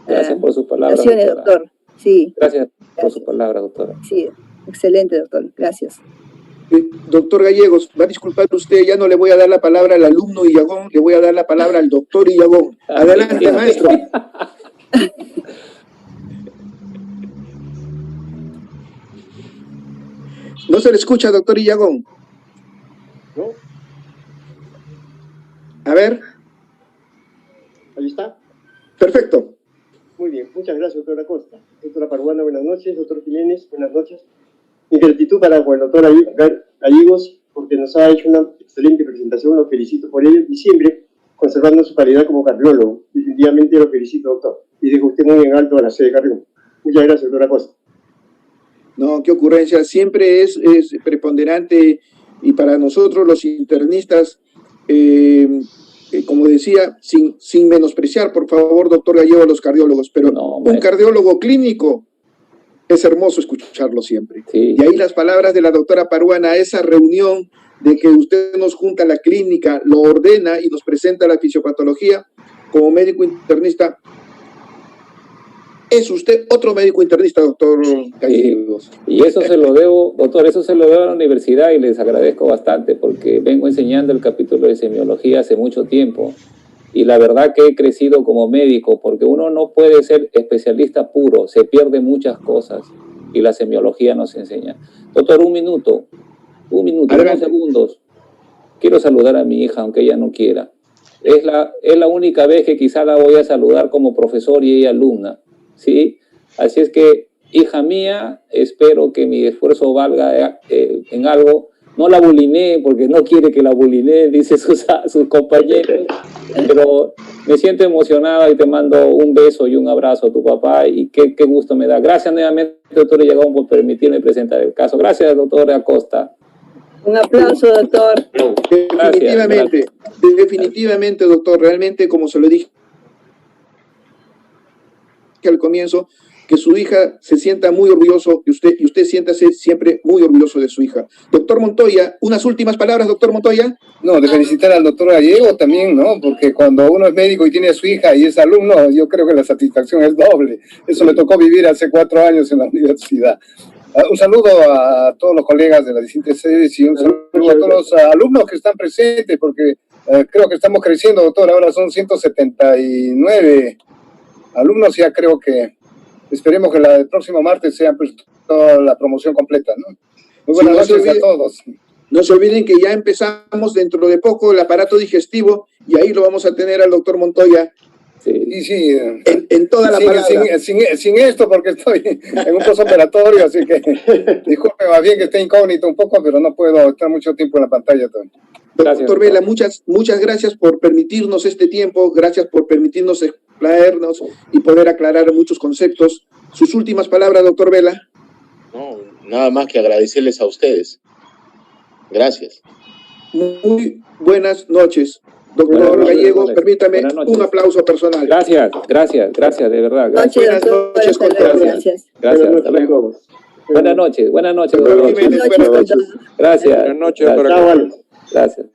Gracias por sus palabras, doctora. Doctor. Sí. Gracias por sus palabras, doctora. Sí, excelente, doctor. Gracias. Doctor Gallegos, va a disculpar usted, ya no le voy a dar la palabra al alumno Illagón, le voy a dar la palabra al doctor Illagón. Adelante, maestro. No se le escucha, doctor Illagón. ¿No? A ver. Ahí está. Perfecto. Muy bien, muchas gracias, doctora Costa. Doctora Paruana, buenas noches. Doctor Jiménez, buenas noches. Mi gratitud para el doctor Gallegos, porque nos ha hecho una excelente presentación, lo felicito por ello, y siempre conservando su calidad como cardiólogo. Definitivamente lo felicito, doctor. Y dejo usted muy en alto a la sede de Carrión. Muchas gracias, doctora Costa. No, qué ocurrencia. Siempre es preponderante y para nosotros los internistas, como decía, sin menospreciar, por favor, doctor Gallego, a los cardiólogos, pero No, un cardiólogo clínico es hermoso escucharlo siempre. Sí. Y ahí las palabras de la doctora Paruana, esa reunión de que usted nos junta a la clínica, lo ordena y nos presenta la fisiopatología como médico internista. Es usted otro médico internista, doctor Gallegos. Y eso se lo debo, doctor, eso se lo debo a la universidad y les agradezco bastante porque vengo enseñando el capítulo de semiología hace mucho tiempo y la verdad que he crecido como médico porque uno no puede ser especialista puro, se pierde muchas cosas y la semiología nos enseña. Doctor, un minuto, unos segundos. Quiero saludar a mi hija, aunque ella no quiera. Es la única vez que quizá la voy a saludar como profesor y ella alumna. ¿Sí? Así es que, hija mía, espero que mi esfuerzo valga en algo. No la bulinee porque no quiere que la bulinee, dice sus compañeros, pero me siento emocionada y te mando un beso y un abrazo a tu papá y qué gusto me da. Gracias nuevamente, doctor Yagón, por permitirme presentar el caso. Gracias, doctor Acosta. Un aplauso, doctor. Definitivamente, doctor, realmente, como se lo dije al comienzo, que su hija se sienta muy orgulloso y usted siéntase siempre muy orgulloso de su hija. Doctor Montoya, unas últimas palabras, doctor Montoya. No, de felicitar al doctor Gallego también, ¿no? Porque cuando uno es médico y tiene a su hija y es alumno, yo creo que la satisfacción es doble. Eso me tocó vivir hace 4 años en la universidad. Un saludo a todos los colegas de las distintas sedes y un saludo a todos los alumnos que están presentes, porque creo que estamos creciendo, doctor. Ahora son 179 alumnos, ya creo que esperemos que el próximo martes sea pues toda la promoción completa, ¿no? Muy buenas noches a todos. No se olviden que ya empezamos dentro de poco el aparato digestivo y ahí lo vamos a tener al doctor Montoya. Sí, sí. En toda la palabra. Sin esto, porque estoy en un postoperatorio, así que disculpe más bien que esté incógnito un poco, pero no puedo estar mucho tiempo en la pantalla todavía. Doctor Vela, muchas gracias por permitirnos este tiempo, gracias por permitirnos explayarnos y poder aclarar muchos conceptos. Sus últimas palabras, doctor Vela. No, nada más que agradecerles a ustedes. Gracias. Muy buenas noches. Doctor Gallego, permítame un aplauso personal. Gracias, de verdad. Buenas noches, gracias. Gracias, hasta luego. Buenas noches, doctor. Buenas noches, Gracias. Buenas noches, doctor. Gracias.